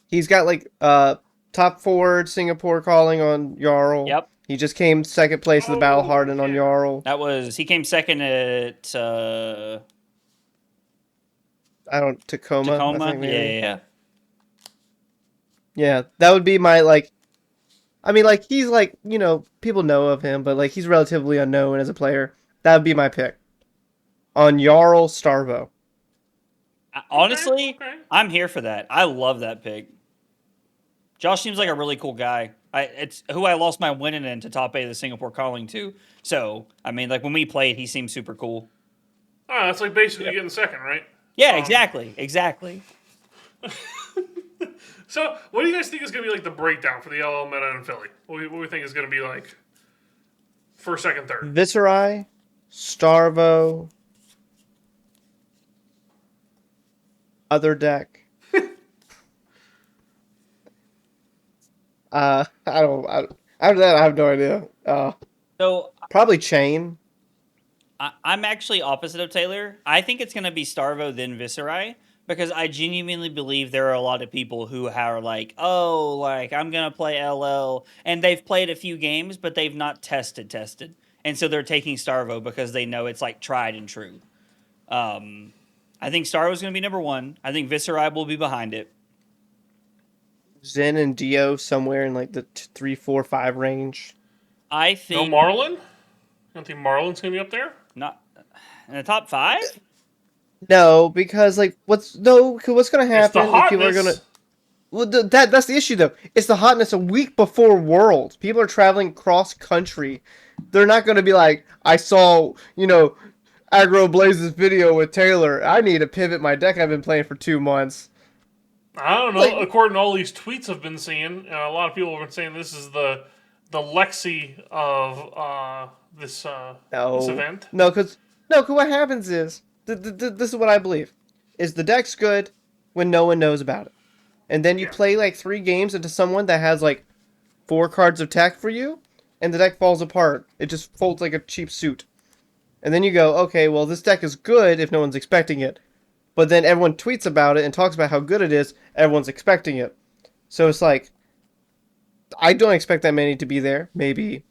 He's got like top forward Singapore calling on Jarl. Yep. He just came second place in the Battle Hardened on yeah. Jarl. He came second at Tacoma. I Tacoma. think maybe. Yeah. Yeah, that would be my he's like, people know of him, but like he's relatively unknown as a player. That would be my pick. On Jarl Starvo. Honestly, Okay. I'm here for that. I love that pick. Josh seems like a really cool guy. It's who I lost my winning in to top 8 of the Singapore Calling too. So, I mean, like when we played, he seemed super cool. Oh, that's like basically Yeah. getting second, right? Yeah, exactly. So, what do you guys think is going to be like the breakdown for the LL meta in Philly? What do we think is going to be like first, second, third? Viserai, Starvo, other deck. I don't. After that, I have no idea. So Probably Chain. I'm actually opposite of Taylor. I think it's going to be Starvo then Viserai because I genuinely believe there are a lot of people who are like, oh, like I'm going to play LL, and they've played a few games, but they've not tested, and so they're taking Starvo because they know it's like tried and true. I think Starvo's going to be number one. I think Viserai will be behind it. Zen and Dio somewhere in like the 3, 4, 5 range. I No think Marlin? I don't think Marlin's going to be up there. not in the top 5. No, because like what's going to It's the happen is people are hotness. gonna. Well, that's the issue though. It's the hotness a week before World. People are traveling cross country. They're not going to be like, I saw Aggro Blaze's video with Taylor. I need to pivot my deck I've been playing for 2 months. I don't know. Like, According to all these tweets I've been seeing, a lot of people have been saying this is the Lexi of this event. No, because what happens is this is what I believe: is the deck's good when no one knows about it, and then you play like 3 games into someone that has like 4 cards of tech for you, and the deck falls apart. It just folds like a cheap suit, and then you go, okay, well this deck is good if no one's expecting it, but then everyone tweets about it and talks about how good it is. Everyone's expecting it, so it's like I don't expect that many to be there. Maybe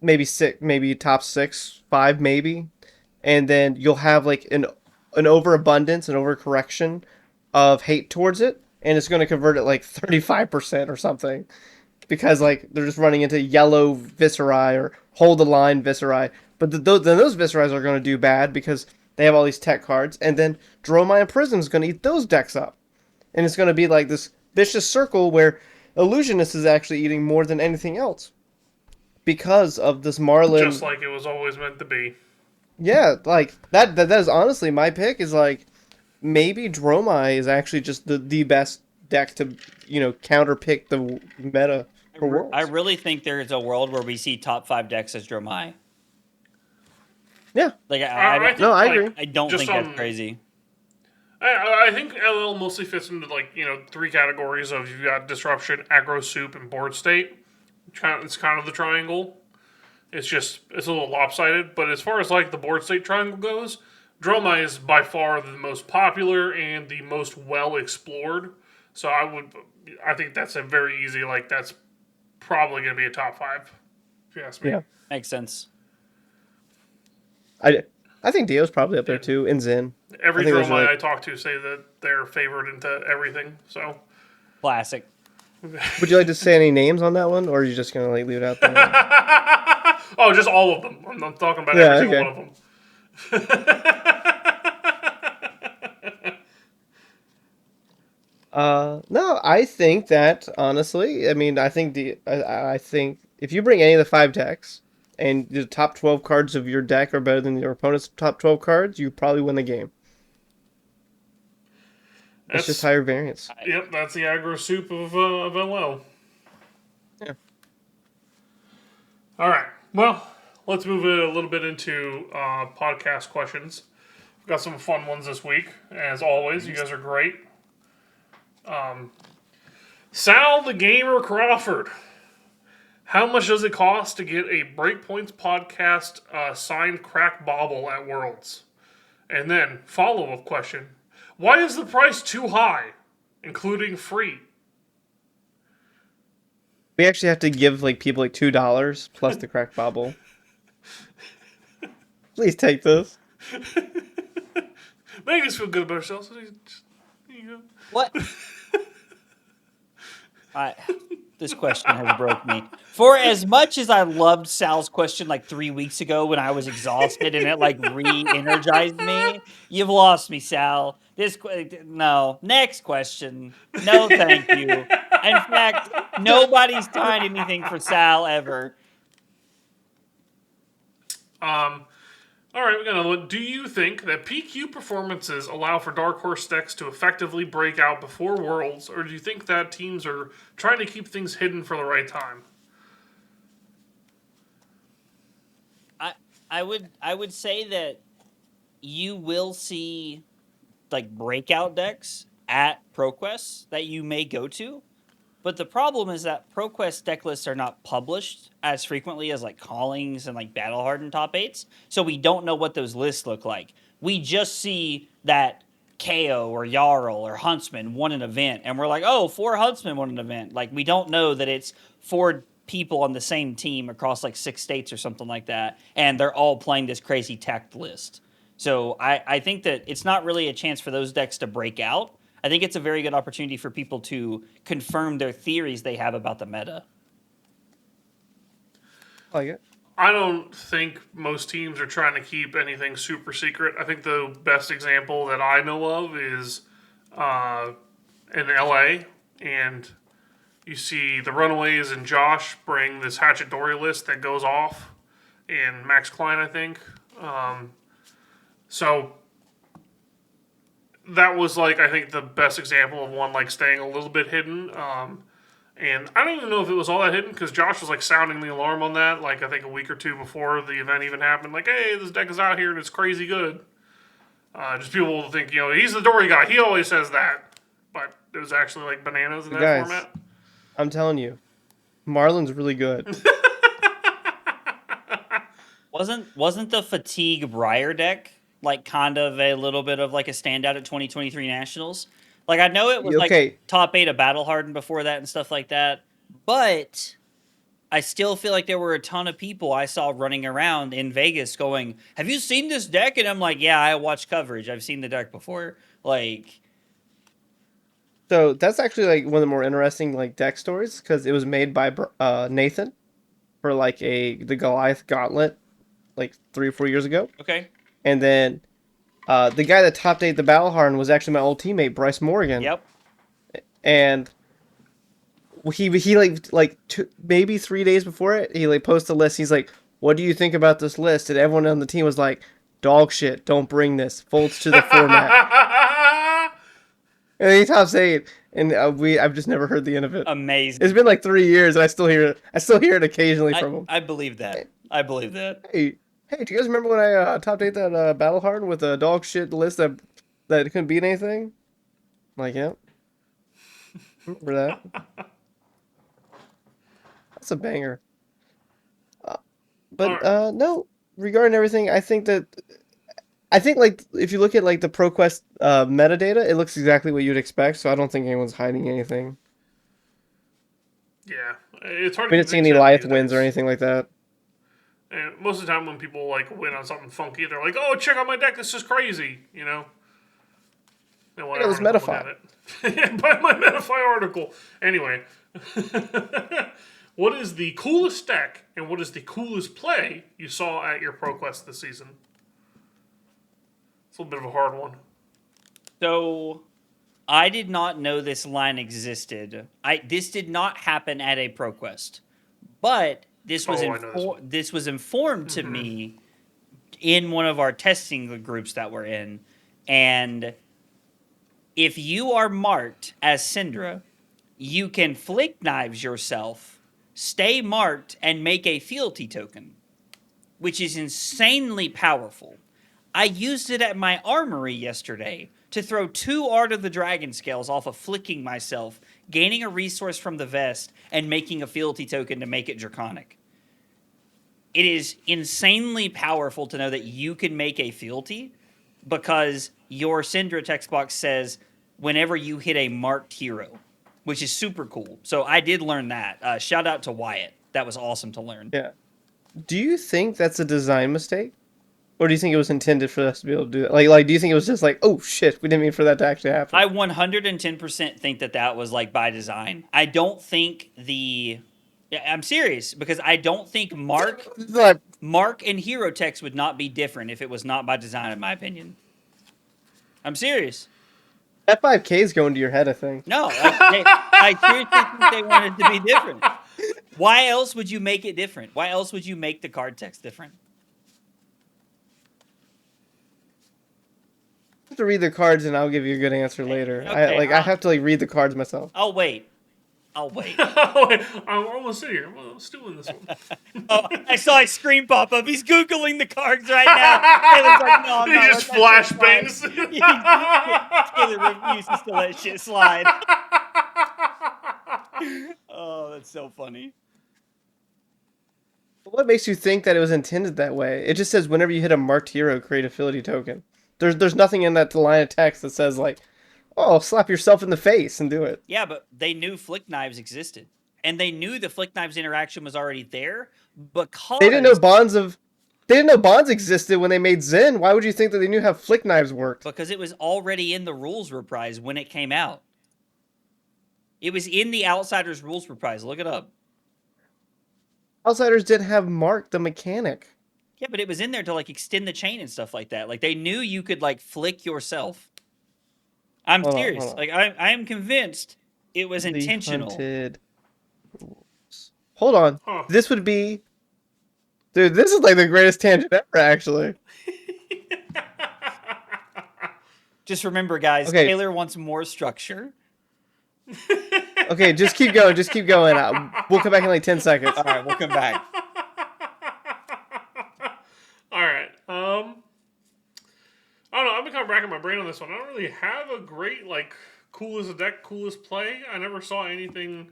6, maybe top 6, 5, maybe, and then you'll have like an overabundance, an overcorrection of hate towards it, and it's going to convert at like 35% or something, because like they're just running into yellow Viserai or hold the line Viserai, but then those Viserais are going to do bad because they have all these tech cards, and then Dromai and Prism is going to eat those decks up, and it's going to be like this vicious circle where Illusionist is actually eating more than anything else because of this Marlin. Just like it was always meant to be. Yeah, like that is honestly my pick. Is like maybe Dromai is actually just the best deck to counter pick the meta for Worlds. I really think there is a world where we see top 5 decks as Dromai. Yeah, Like I agree. I don't think that's crazy. I think LL mostly fits into like 3 categories of you've got disruption, aggro soup, and board state. It's kind of the triangle. It's a little lopsided, but as far as like the board state triangle goes, Dromai is by far the most popular and the most well explored. So I think that's a very easy, like that's probably going to be a top 5 if you ask me. Yeah, Makes sense. I think Dio's probably up there too, and Zen. Every Dromai I talk to say that they're favored into everything. So Classic. Would you like to say any names on that one, or are you just gonna like leave it out there? Oh, just all of them. I'm talking about every single one of them. No, I think that honestly, I mean, I think if you bring any of the 5 decks and the top 12 cards of your deck are better than your opponent's top 12 cards, you probably win the game. It's just higher variance. Yep, that's the aggro soup of LL. Yeah. All right. Well, let's move it a little bit into podcast questions. We've got some fun ones this week, as always. You guys are great. Sal the Gamer Crawford. How much does it cost to get a Breakpoints podcast signed crack bauble at Worlds? And then, follow-up question. Why is the price too high, including free? We actually have to give like people like $2 plus the crack bobble. Please take this. Make us feel good about ourselves. There you go. What? This question has broke me. For as much as I loved Sal's question like 3 weeks ago when I was exhausted and it like re-energized me, you've lost me, Sal. No. Next question. No, thank you. In fact, nobody's signed anything for Sal ever. All right, we got another one. Do you think that PQ performances allow for Dark Horse decks to effectively break out before Worlds, or do you think that teams are trying to keep things hidden for the right time? I would say that you will see like breakout decks at ProQuest that you may go to. But the problem is that ProQuest deck lists are not published as frequently as like Callings and like Battle Hardened top eights. So we don't know what those lists look like. We just see that KO or Jarl or Huntsman won an event, and we're like, oh, 4 Huntsmen won an event. Like, we don't know that it's 4 people on the same team across like 6 states or something like that, and they're all playing this crazy tacked list. So I think that it's not really a chance for those decks to break out. I think it's a very good opportunity for people to confirm their theories they have about the meta. I like it. I don't think most teams are trying to keep anything super secret. I think the best example that I know of is in LA, and you see the Runaways and Josh bring this Hatchet Dory list that goes off, and Max Klein, I think. So that was like, I think, the best example of one like staying a little bit hidden. And I don't even know if it was all that hidden, because Josh was like sounding the alarm on that, like I think a week or two before the event even happened. Like, hey, this deck is out here and it's crazy good. Just people will think, he's the Dory guy. He always says that. But it was actually like bananas in that Guys, format. I'm telling you, Marlon's really good. Wasn't the Fatigue Briar deck like kind of a little bit of like a standout at 2023 Nationals? Like, I know it was like top 8 of Battle Hardened before that and stuff like that, but I still feel like there were a ton of people I saw running around in Vegas going, have you seen this deck? And I'm like, yeah, I watch coverage. I've seen the deck before. Like, So that's actually like one of the more interesting like deck stories, because it was made by Nathan for like the Goliath Gauntlet like 3 or 4 years ago. okay. And then the guy that top 8 the Battle Harden was actually my old teammate Bryce Morgan. Yep. And he like maybe 3 days before it, he like posted a list. He's like, "What do you think about this list?" And everyone on the team was like, "Dog shit! Don't bring this. Folds to the format." And he tops 8, and I've just never heard the end of it. Amazing. It's been like 3 years, and I still hear it occasionally from him. I believe that. I believe that. Hey, do you guys remember when I top 8 that Battle Harden with a dog shit list that couldn't beat anything? I'm like, yeah. Remember that? That's a banger. But no, regarding everything, I think like if you look at like the ProQuest metadata, it looks exactly what you'd expect. So I don't think anyone's hiding anything. Yeah, it's hard. We didn't see any Lyeth wins or anything like that. And most of the time, when people like win on something funky, they're like, "Oh, check out my deck! This is crazy!" You know. And It was Metafy. Buy my Metafy article. Anyway, what is the coolest deck and what is the coolest play you saw at your ProQuest this season? It's a little bit of a hard one. So, I did not know this line existed. This did not happen at a ProQuest, but this was informed to me in one of our testing groups that we're in, and if you are marked as Syndra, you can flick knives yourself, stay marked, and make a fealty token, which is insanely powerful. I used it at my armory yesterday to throw 2 Art of the Dragon scales off of flicking myself, gaining a resource from the vest, and making a fealty token to make it draconic. It is insanely powerful to know that you can make a fealty because your Syndra text box says whenever you hit a marked hero, which is super cool. So I did learn that. Shout out to Wyatt. That was awesome to learn. Yeah. Do you think that's a design mistake? Or do you think it was intended for us to be able to do that? Like, do you think it was just like, oh shit, we didn't mean for that to actually happen? I 110% think that was like by design. I don't think I'm serious, because I don't think Mark and hero text would not be different if it was not by design, in my opinion. I'm serious. That 5K is going to your head, I think. No, I seriously think they wanted to be different. Why else would you make it different? Why else would you make the card text different? I have to read the cards, and I'll give you a good answer later. Okay, I have to read the cards myself. I'll wait. Wait, I'm almost sitting here. I'm still in this one. Oh, I saw a screen pop up. He's Googling the cards right now. Taylor's like, no, I'm He not. just Let that shit flashbangs. slide. Taylor refuses to let shit slide. Oh, that's so funny. What makes you think that it was intended that way? It just says whenever you hit a marked hero, create affinity token. There's nothing in that line of text that says like, oh, slap yourself in the face and do it. Yeah, but they knew flick knives existed. And they knew the flick knives interaction was already there because They didn't know bonds existed when they made Zen. Why would you think that they knew how flick knives worked? Because it was already in the rules reprise when it came out. It was in the Outsiders rules reprise. Look it up. Outsiders didn't have marked the mechanic. Yeah, but it was in there to like extend the chain and stuff like that. Like they knew you could like flick yourself. I'm serious. Hold on. Like I am convinced it was intentional. Hunted rules. Hold on. Huh. This would be, dude. This is like the greatest tangent ever, actually. Just remember, guys, Okay. Taylor wants more structure. Okay, just keep going. Just keep going. We'll come back in like 10 seconds. All right, we'll come back. All right. I don't know. I've been kind of racking my brain on this one. I don't really have a great like coolest deck, coolest play. I never saw anything.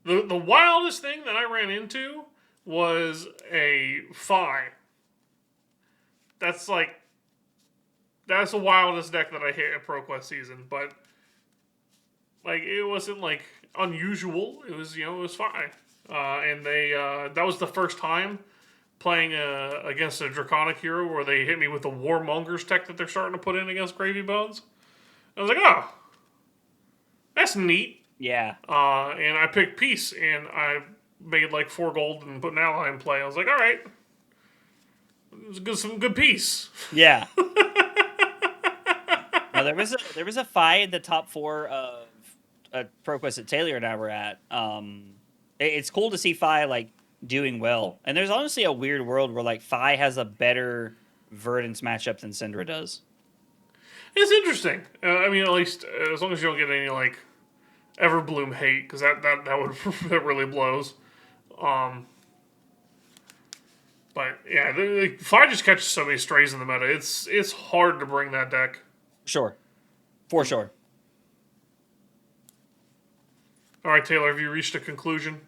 The wildest thing that I ran into was a Phi. That's the wildest deck that I hit at ProQuest season, but like it wasn't like unusual. It was it was Phi, and they that was the first time playing against a Draconic hero where they hit me with the Warmongers tech that they're starting to put in against Gravy Bones. I was like, oh, that's neat. Yeah. And I picked Peace, and I made like 4 gold and put an ally in play. I was like, all right, it was some good Peace. Yeah. No, there was a Phi in the top 4 of ProQuest that Taylor and I were at. It's cool to see Phi like doing well, and there's honestly a weird world where like Phi has a better Verdance matchup than Syndra does. It's interesting. I mean, at least as long as you don't get any like Everbloom hate, because that would that really blows. But yeah, Phi just catches so many strays in the meta. It's hard to bring that deck. Sure, for sure. All right, Taylor, have you reached a conclusion?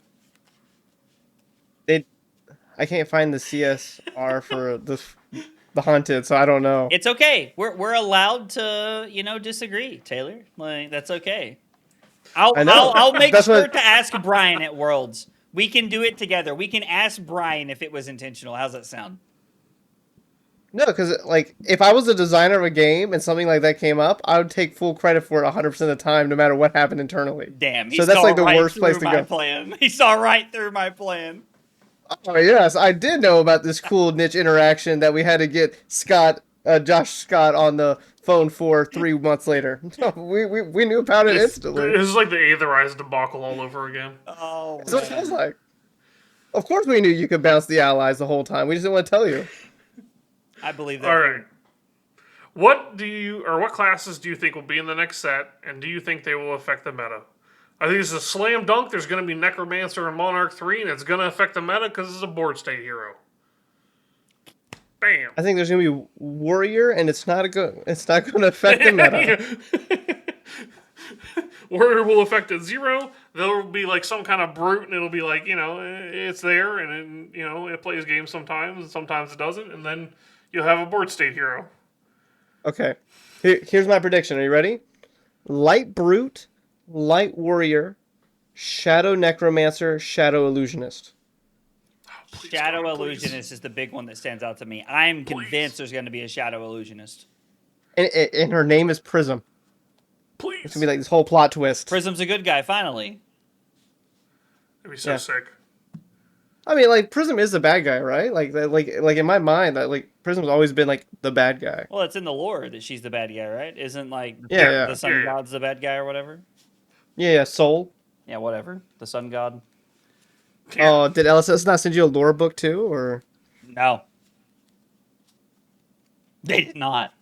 I can't find the CSR for the hunted, so I don't know. It's okay. We're allowed to disagree, Taylor. Like that's okay. I'll make sure to ask Brian at Worlds. We can do it together. We can ask Brian if it was intentional. How's that sound? No, because like if I was a designer of a game and something like that came up, I would take full credit for it 100% of the time, no matter what happened internally. Damn, so that's like the worst place to go. Plan. He saw right through my plan. Oh yes, I did know about this cool niche interaction that we had to get Josh Scott on the phone for 3 months later. we knew about it instantly. This is like the Aetherized debacle all over again. Oh, that's what it feels like. Of course we knew you could bounce the allies the whole time. We just didn't want to tell you. I believe that. All right. What classes do you think will be in the next set, and do you think they will affect the meta? I think it's a slam dunk. There's going to be Necromancer and Monarch 3, and it's going to affect the meta because it's a board state hero. Bam. I think there's going to be Warrior, and it's not going to affect the meta. Warrior will affect it 0. There'll be like some kind of brute, and it'll be like it's there, and it plays games sometimes, and sometimes it doesn't, and then you'll have a board state hero. Okay, here's my prediction. Are you ready? Light Brute, Light Warrior, Shadow Necromancer, Shadow Illusionist. Please, Shadow God, Illusionist is the big one that stands out to me. I'm convinced there's going to be a Shadow Illusionist. And her name is Prism. Please. It's going to be like this whole plot twist. Prism's a good guy, finally. That'd be so sick. I mean, like Prism is the bad guy, right? Like in my mind, like Prism's always been like the bad guy. Well, it's in the lore that she's the bad guy, right? Isn't like Yeah, the yeah, sun god's the bad guy or whatever? yeah, yeah. Soul. Yeah, whatever. The sun god. Yeah. Oh, did LSS not send you a lore book too, or? No, they did not.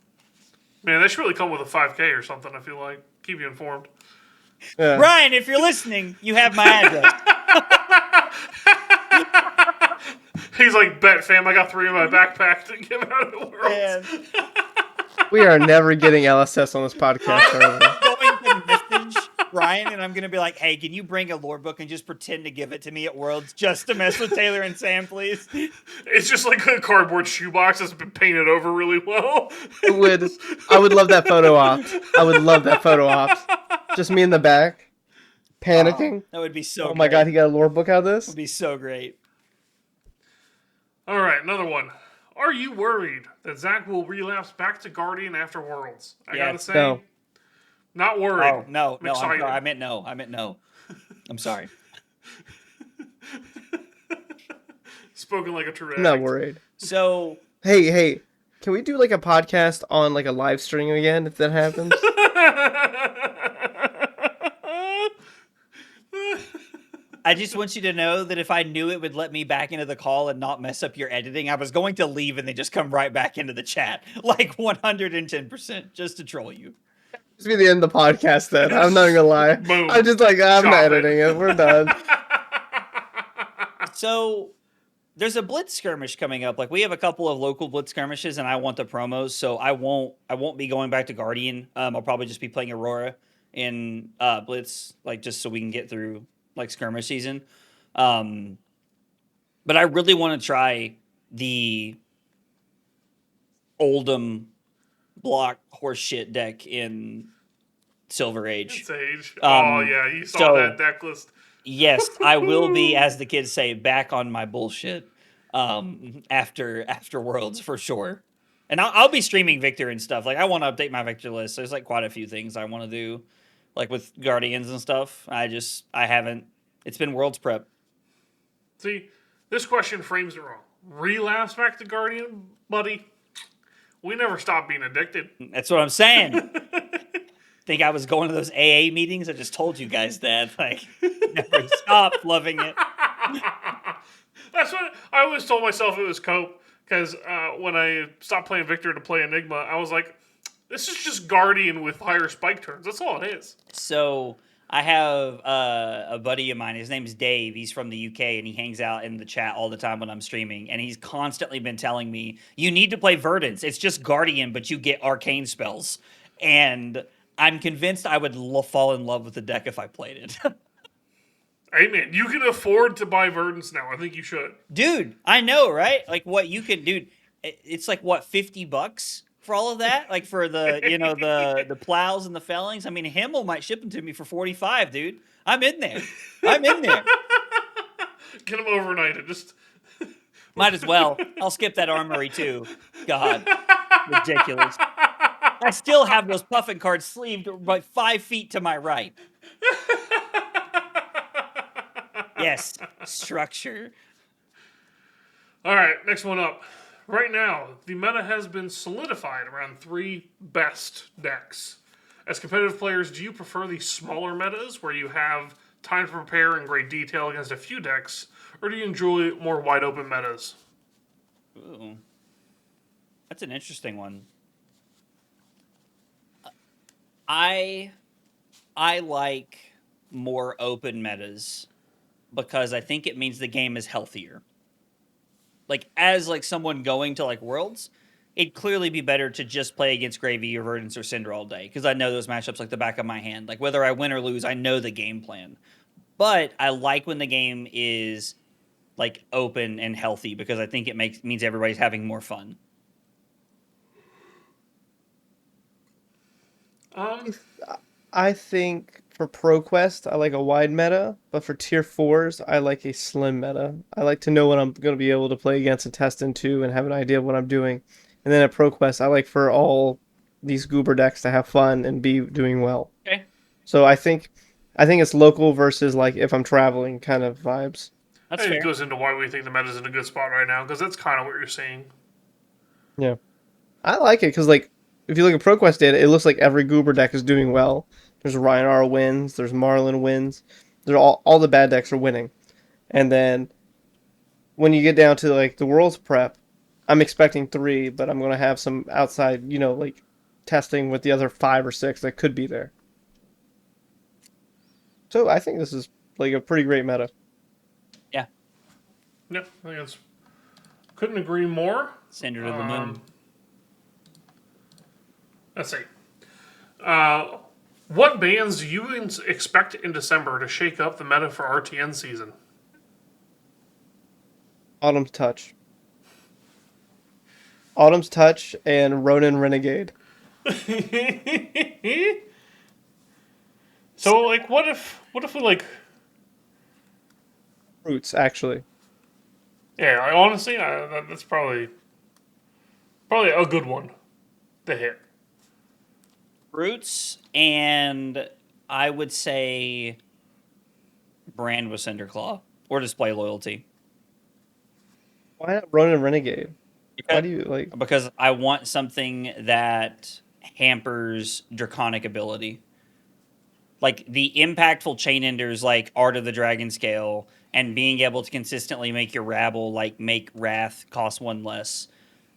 Man, they should really come with a 5K or something, I feel like. Keep you informed. Yeah. Ryan, if you're listening, you have my address. He's like, bet, fam, I got 3 in my backpack to give out at Worlds. And We are never getting LSS on this podcast. Are we? going to message Ryan, and I'm going to be like, hey, can you bring a lore book and just pretend to give it to me at Worlds just to mess with Taylor and Sam, please? It's just like a cardboard shoebox that's been painted over really well. I would love that photo op. I would love that photo op. Just me in the back, panicking. That would be so Oh my god, he got a lore book out of this? That would be so great. All right, another one. Are you worried that Zach will relapse back to Guardian after Worlds? I Yeah. gotta say, No. not worried. Oh, no, I'm I'm excited. sorry. I meant no. I'm sorry. Spoken like a true I'm not addict. worried. So, Hey, can we do like a podcast on like a live stream again if that happens? I just want you to know that if I knew it would let me back into the call and not mess up your editing, I was going to leave and then just come right back into the chat. Like 110%, just to troll you. This be the end of the podcast then. I'm not gonna lie. Boom. I'm just like, I'm Chop not it. editing it. We're done. So there's a blitz skirmish coming up. Like we have a couple of local blitz skirmishes, and I want the promos, so I won't be going back to Guardian. I'll probably just be playing Aurora in blitz, like just so we can get through like skirmish season. But I really want to try the Oldham block horseshit deck in Silver Age. Sage. Oh yeah, you saw that deck list. Yes, I will be, as the kids say, back on my bullshit after Worlds for sure. And I'll be streaming Victor and stuff. Like I want to update my Victor list. There's like quite a few things I want to do, like with Guardians and stuff. I haven't. It's been Worlds prep. See, this question frames it wrong. Relapse back to Guardian, buddy. We never stopped being addicted. That's what I'm saying. Think I was going to those AA meetings? I just told you guys that. Like, never stop loving it. That's what I always told myself it was cope. Because when I stopped playing Victor to play Enigma, I was like, this is just Guardian with higher spike turns. That's all it is. So I have a buddy of mine. His name's Dave. He's from the UK, and he hangs out in the chat all the time when I'm streaming. And he's constantly been telling me, you need to play Verdance. It's just Guardian, but you get arcane spells. And I'm convinced I would fall in love with the deck if I played it. Hey, man, you can afford to buy Verdance now. I think you should. Dude, I know, right? Like what you can do. It's like, what, $50 for all of that? Like for the, the plows and the fellings? I mean, Himmel might ship them to me for $45, dude. I'm in there. Get them overnighted. Just Might as well. I'll skip that armory too. God. Ridiculous. I still have those puffin cards sleeved about 5 feet to my right. Yes, structure. All right, next one up. Right now, the meta has been solidified around 3 best decks. As competitive players, do you prefer the smaller metas where you have time to prepare in great detail against a few decks, or do you enjoy more wide open metas? Ooh. That's an interesting one. I like more open metas because I think it means the game is healthier. Like as like someone going to like Worlds, it'd clearly be better to just play against Gravy or Verdance or Cinder all day because I know those matchups like the back of my hand. Like whether I win or lose, I know the game plan. But I like when the game is like open and healthy because I think it means everybody's having more fun. I think for ProQuest, I like a wide meta, but for tier 4s, I like a slim meta. I like to know what I'm going to be able to play against and test into and have an idea of what I'm doing. And then at ProQuest, I like for all these goober decks to have fun and be doing well. Okay. So I think it's local versus like if I'm traveling kind of vibes. That's I think fair. it goes into why we think the meta's in a good spot right now, because that's kind of what you're seeing. Yeah. I like it because, like, if you look at ProQuest data, it looks like every Goober deck is doing well. There's Rhinar wins, there's Marlin wins. They're all the bad decks are winning. And then when you get down to like the World's Prep, I'm expecting 3, but I'm gonna have some outside, like testing with the other 5 or 6 that could be there. So I think this is like a pretty great meta. Yeah. Yeah, I think it's. Couldn't agree more. Send her to the moon. Let's see. What bands do you expect in December to shake up the meta for RTN season? Autumn's Touch. Autumn's Touch and Ronin Renegade. So, like, what if we like? Roots, actually. Yeah, honestly, that's probably a good one to hit. Roots, and I would say brand with Cinderclaw or display loyalty. Why not Ronin Renegade? Why do you like? Because I want something that hampers draconic ability. Like the impactful chain enders like Art of the Dragon Scale and being able to consistently make your rabble like make Wrath cost 1 less,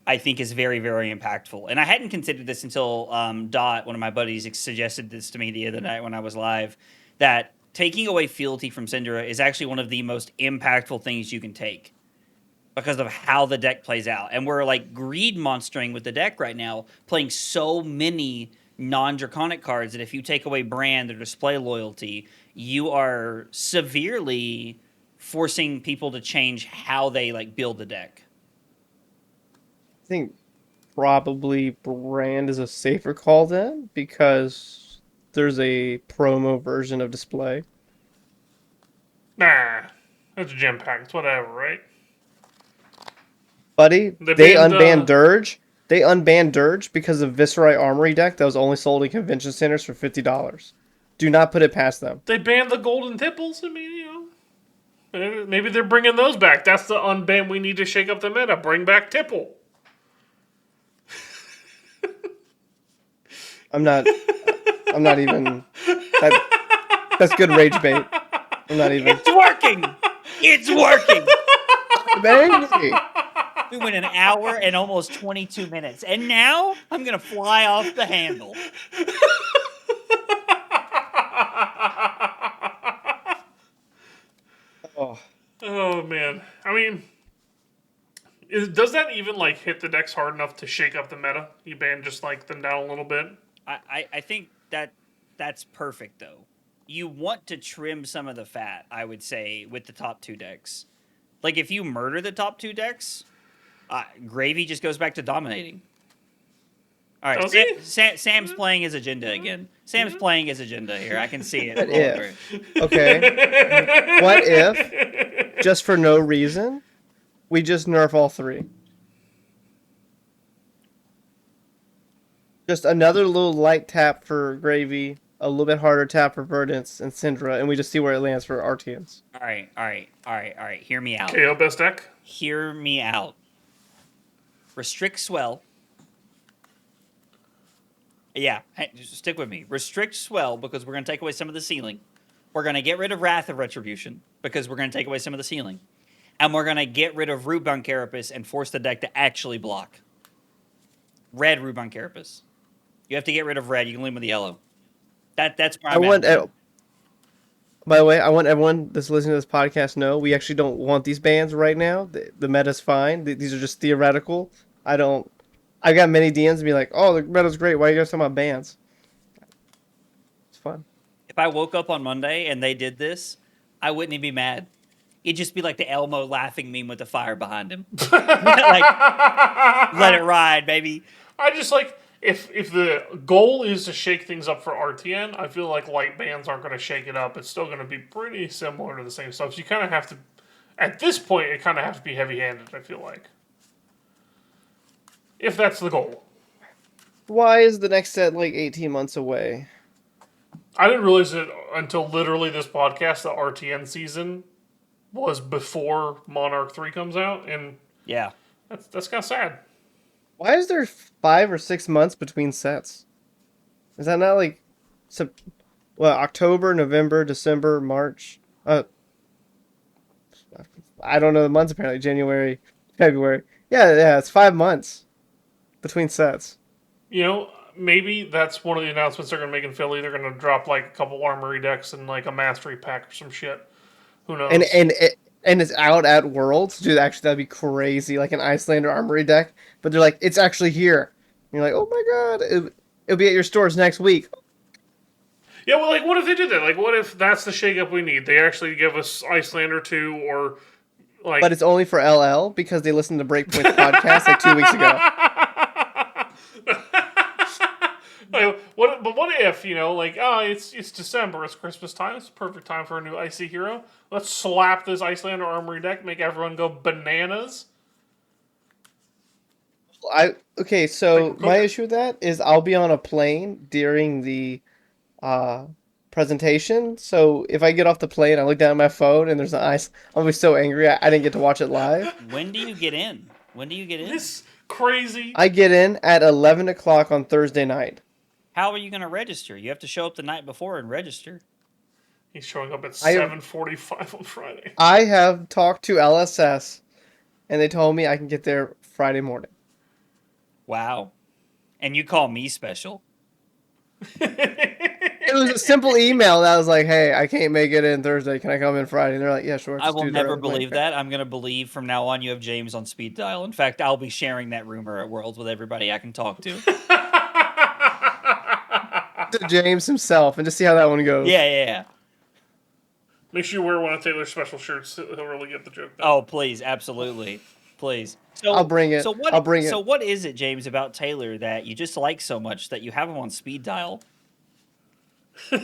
I think is very, very impactful. And I hadn't considered this until Dot, one of my buddies, suggested this to me the other night when I was live, that taking away fealty from Syndra is actually one of the most impactful things you can take because of how the deck plays out. And we're like greed monstering with the deck right now, playing so many non-draconic cards that if you take away brand or display loyalty, you are severely forcing people to change how they like build the deck. I think probably brand is a safer call then because there's a promo version of display. Nah, that's a gem pack. It's whatever, right? Buddy, They they banned, unbanned Dirge. They unbanned Dirge because of Viscerai Armory deck that was only sold in convention centers for $50. Do not put it past them. They banned the golden tipples. I mean, maybe they're bringing those back. That's the unban we need to shake up the meta. Bring back tipple. I'm not even. That's good rage bait. I'm not even. It's working. It's working. I'm angry. We went an hour and almost 22 minutes, and now I'm gonna fly off the handle. Oh, Oh man, I mean, does that even like hit the decks hard enough to shake up the meta? You ban just like them down a little bit. I think that's perfect though. You want to trim some of the fat, I would say, with the top 2 decks. Like if you murder the top 2 decks, Gravy just goes back to dominating. All right, Does he? Sam's playing his agenda again. Sam's playing his agenda here. I can see it. What if? Okay. What if, just for no reason, we just nerf all 3? Just another little light tap for Gravy, a little bit harder tap for Verdance and Syndra, and we just see where it lands for RTNs. All right. Hear me out. KO best deck. Hear me out. Restrict Swell. Yeah, just stick with me. Restrict Swell because we're going to take away some of the ceiling. We're going to get rid of Wrath of Retribution because we're going to take away some of the ceiling. And we're going to get rid of Rootbound Carapace and force the deck to actually block. Red Rootbound Carapace. You have to get rid of red. You can leave with the yellow. That's where I'm at. By the way, I want everyone that's listening to this podcast know we actually don't want these bans right now. The meta's fine. These are just theoretical. I got many DMs be like, "Oh, the meta's great. Why are you guys talking about bans?" It's fun. If I woke up on Monday and they did this, I wouldn't even be mad. It'd just be like the Elmo laughing meme with the fire behind him. Like, let it ride, baby. I just like if the goal is to shake things up for RTN, I feel like light bans aren't going to shake it up. It's still going to be pretty similar to the same stuff. So you kind of have to, at this point, it kind of has to be heavy-handed. I feel like, if that's the goal. Why is the next set like 18 months away? I didn't realize it until literally this podcast, the RTN season was before Monarch 3 comes out, and Yeah. that's kind of sad. Why is there 5 or 6 months between sets? Is that not like, Sep- well, October, November, December, March? I don't know the months apparently. January, February. Yeah, it's 5 months between sets. You know, maybe that's one of the announcements they're going to make in Philly. They're going to drop like a couple armory decks and like a mastery pack or some shit. Who And knows? and it, and it's out at Worlds. Dude, actually that'd be crazy. Like an Icelander Armory deck, but they're like, it's actually here. And you're like, oh my god, it'll be at your stores next week. Yeah, well, like, what if they did that? Like, what if that's the shakeup we need? They actually give us Icelander 2 or, like... But it's only for LL because they listened to Breakpoint's podcast like 2 weeks ago. Like, what if, like, it's December, it's Christmas time, it's the perfect time for a new Icy Hero. Let's slap this Icelander Armory deck, make everyone go bananas. Okay, so Like, my issue with that is I'll be on a plane during the uh presentation. So if I get off the plane, I look down at my phone and there's an ice. I'll be so angry I didn't get to watch it live. When do you get in? This crazy... I get in at 11 o'clock on Thursday night. How are you going to register? You have to show up the night before and register. He's showing up at I 7:45 on Friday. I have talked to LSS and they told me I can get there Friday morning. Wow. And you call me special? It was a simple email that was like, "Hey, I can't make it in Thursday. Can I come in Friday?" And they're like, "Yeah, sure." I Just will do never that." believe that. I'm going to believe from now on you have James on speed dial. In fact, I'll be sharing that rumor at Worlds with everybody I can talk to. To James himself and just see how that one goes. Yeah. Make sure you wear one of Taylor's special shirts. He'll really get the joke. Oh, please, absolutely. Please. So, I'll bring it. So what, I'll bring it. So what is it, James, about Taylor that you just like so much that you have him on speed dial? He's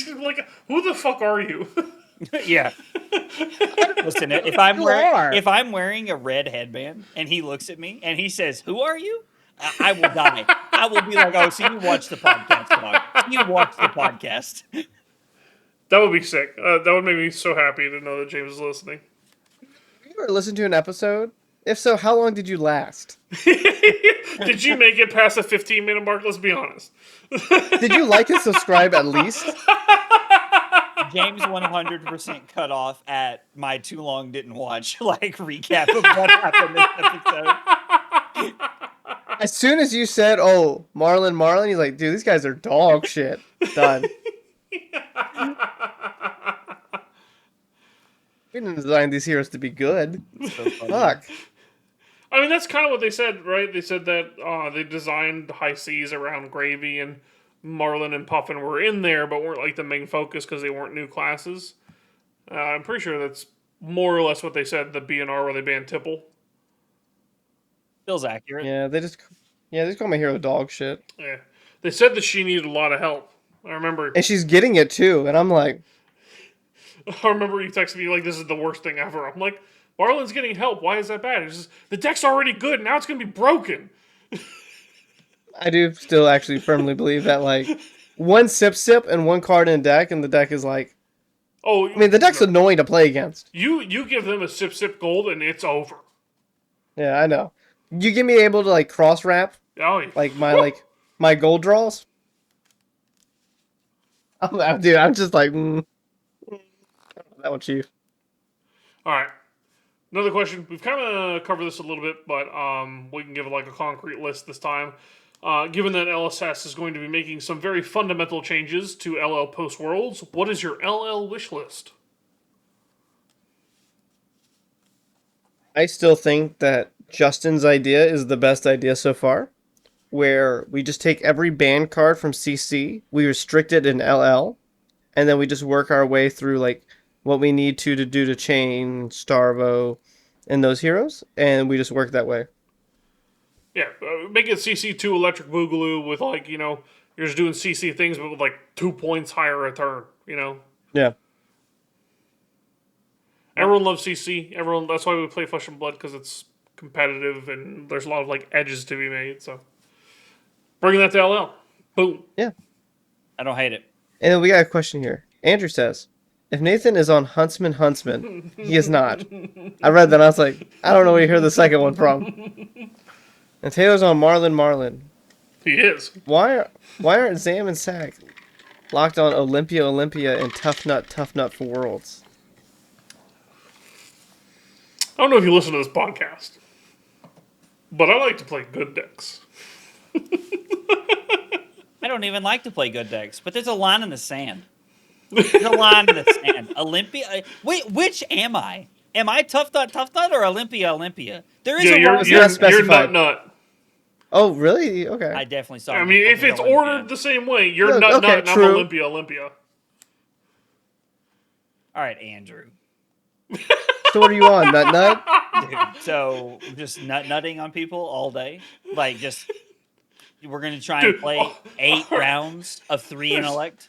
like, who the fuck are you? Yeah. Listen, if I'm wearing a red headband and he looks at me and he says, "Who are you?" I will die. I will be like, "Oh, so you watch the podcast, dog. You watch the podcast." That would be sick. That would make me so happy to know that James is listening. Have you ever listened to an episode? If so, how long did you last? Did you make it past the 15-minute mark? Let's be honest. Did you like and subscribe at least? James 100% cut off at my too long didn't watch like recap of what happened this episode. As soon as you said, "Oh, Marlon," he's like, "Dude, these guys are dog shit." Done. We didn't design these heroes to be good. So funny. Fuck. I mean, that's kind of what they said, right? They said that they designed High Seas around Gravy, and Marlin and Puffin were in there, but weren't like the main focus because they weren't new classes. I'm pretty sure that's more or less what they said. The BNR where they banned Tipple. Feels accurate. Yeah, they just call my hero dog shit. Yeah, they said that she needed a lot of help. I remember. And she's getting it too, and I'm like, I remember you texted me like, "This is the worst thing ever." I'm like, Marlin's getting help. Why is that bad? It's just the deck's already good. Now it's gonna be broken. I do still actually firmly believe that like one sip and one card in a deck, and the deck is like, Oh, I mean, the deck's annoying to play against. You give them a sip gold and it's over. Yeah, I know. You get me able to like cross wrap Oh, yeah. my gold draws. Dude, I'm just like, that one, Chief. All right. Another question. We've kind of covered this a little bit, but we can give it like a concrete list this time. Given that LSS is going to be making some very fundamental changes to LL Post Worlds, what is your LL wish list? I still think that Justin's idea is the best idea so far, where we just take every banned card from CC, we restrict it in LL, and then we just work our way through like what we need to do to chain, Starvo, and those heroes, and we just work that way. Yeah, make it CC2 Electric Boogaloo with like, you're just doing CC things, but with like 2 points higher a turn, Yeah. Everyone loves CC. That's why we play Flesh and Blood, because it's competitive and there's a lot of like edges to be made. So bringing that to LL. Boom. Yeah. I don't hate it. And then we got a question here. Andrew says, If Nathan is on Huntsman, he is not. I read that and I was like, I don't know where you heard the second one from. And Taylor's on Marlin. He is. Why aren't Zam and Sack locked on Olympia, and Tough Nut for Worlds? I don't know if you listen to this podcast, but I like to play good decks. I don't even like to play good decks, but there's a line in the sand. There's a line in the sand. Olympia. Wait, which am I? Am I Tough Nut, or Olympia? There is Yeah, a you're, roster. you're, specified. nut. Oh, really? Okay. I definitely saw. I mean, if it's Olympia. ordered the same way, you're Look, nut, okay, and I'm true. Olympia. All right, Andrew. So what are you on, Nut? Dude, so just nutting on people all day, like just we're gonna try and Dude, play 8 rounds of 3 intellect.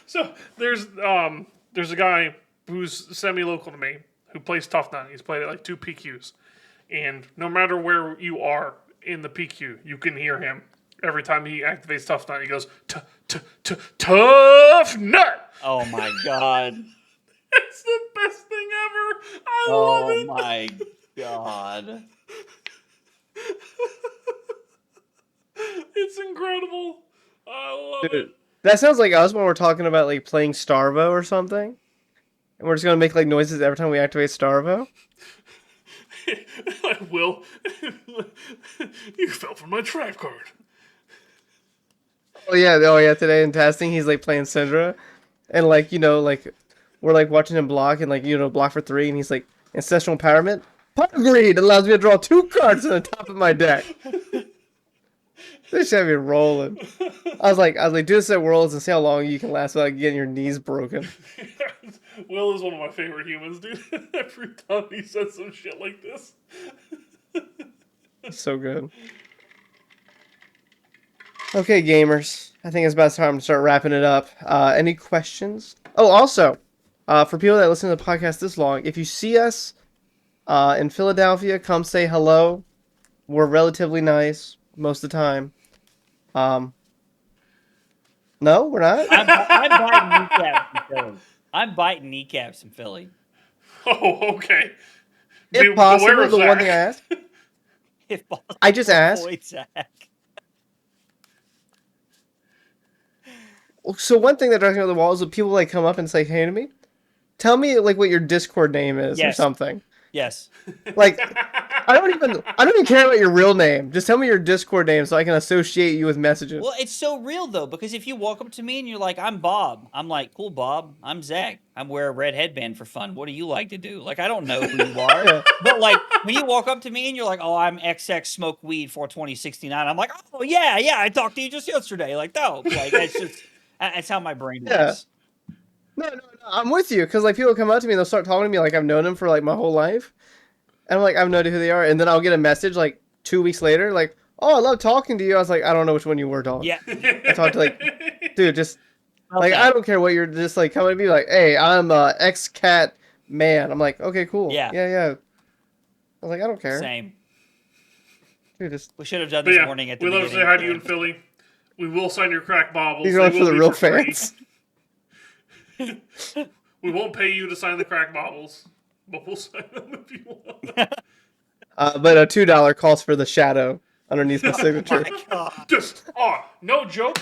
So there's a guy who's semi-local to me who plays Tough Nut. He's played at like 2 PQs, and no matter where you are in the PQ, you can hear him every time he activates Tough Nut. He goes Tough Nut. Oh my god! It's the best thing ever. I love it. Oh my god! It's incredible. I love Dude, that sounds like us when we're talking about like playing Starvo or something. And we're just gonna make like noises every time we activate Starvo. it. I will. You fell for my trap card. Oh yeah. Today in testing, he's like playing Syndra, and like like we're like watching him block and like block for 3, and he's like ancestral empowerment. Greed allows me to draw 2 cards on the top of my deck. This should be rolling. I was like, do this at Worlds and see how long you can last without getting your knees broken. Will is one of my favorite humans, dude. Every time he says some shit like this. So good. Okay, gamers. I think it's about time to start wrapping it up. Any questions? Oh, also, for people that listen to the podcast this long, if you see us in Philadelphia, come say hello. We're relatively nice most of the time. No, we're not. I'm biting kneecaps in Philly. I'm biting kneecaps in Philly. Oh, okay. If possible, the one thing I asked. If possible, I just asked. avoid Zach. So one thing that drives me up the wall is when people like come up and say hey to me. Tell me like what your Discord name is or Yes. something. Yes. Like I don't even care about your real name. Just tell me your Discord name so I can associate you with messages. Well, it's so real though, because if you walk up to me and you're like, "I'm Bob," I'm like, "Cool, Bob. I'm Zach. I'm wearing a red headband for fun. What do you like to do?" Like, I don't know who you are, Yeah. but like when you walk up to me and you're like, "Oh, I'm XX Smoke Weed 42069," I'm like, "Oh yeah, I talked to you just yesterday." Like, no, like that's how my brain Yeah. works. No, I'm with you because like people come up to me and they'll start talking to me like I've known them for like my whole life, and I'm like I have no idea who they are, and then I'll get a message like 2 weeks later like, "Oh, I love talking to you." I was like, I don't know which one you were talking. Yeah. I talked to like, dude, just like Okay. I don't care what you're just like coming to me like, "Hey, I'm ex cat man." I'm like, okay, cool. Yeah. I was like, I don't care. Same. Dude, just We should have done But this yeah, morning at the we love to beginning. say hi to you in Philly. We will sign your crack baubles. these They are for will the be real for free. fans. We won't pay you to sign the crack baubles, but we'll sign them if you want. But a $2 calls for the shadow underneath the Oh signature. my god. Just, no joke.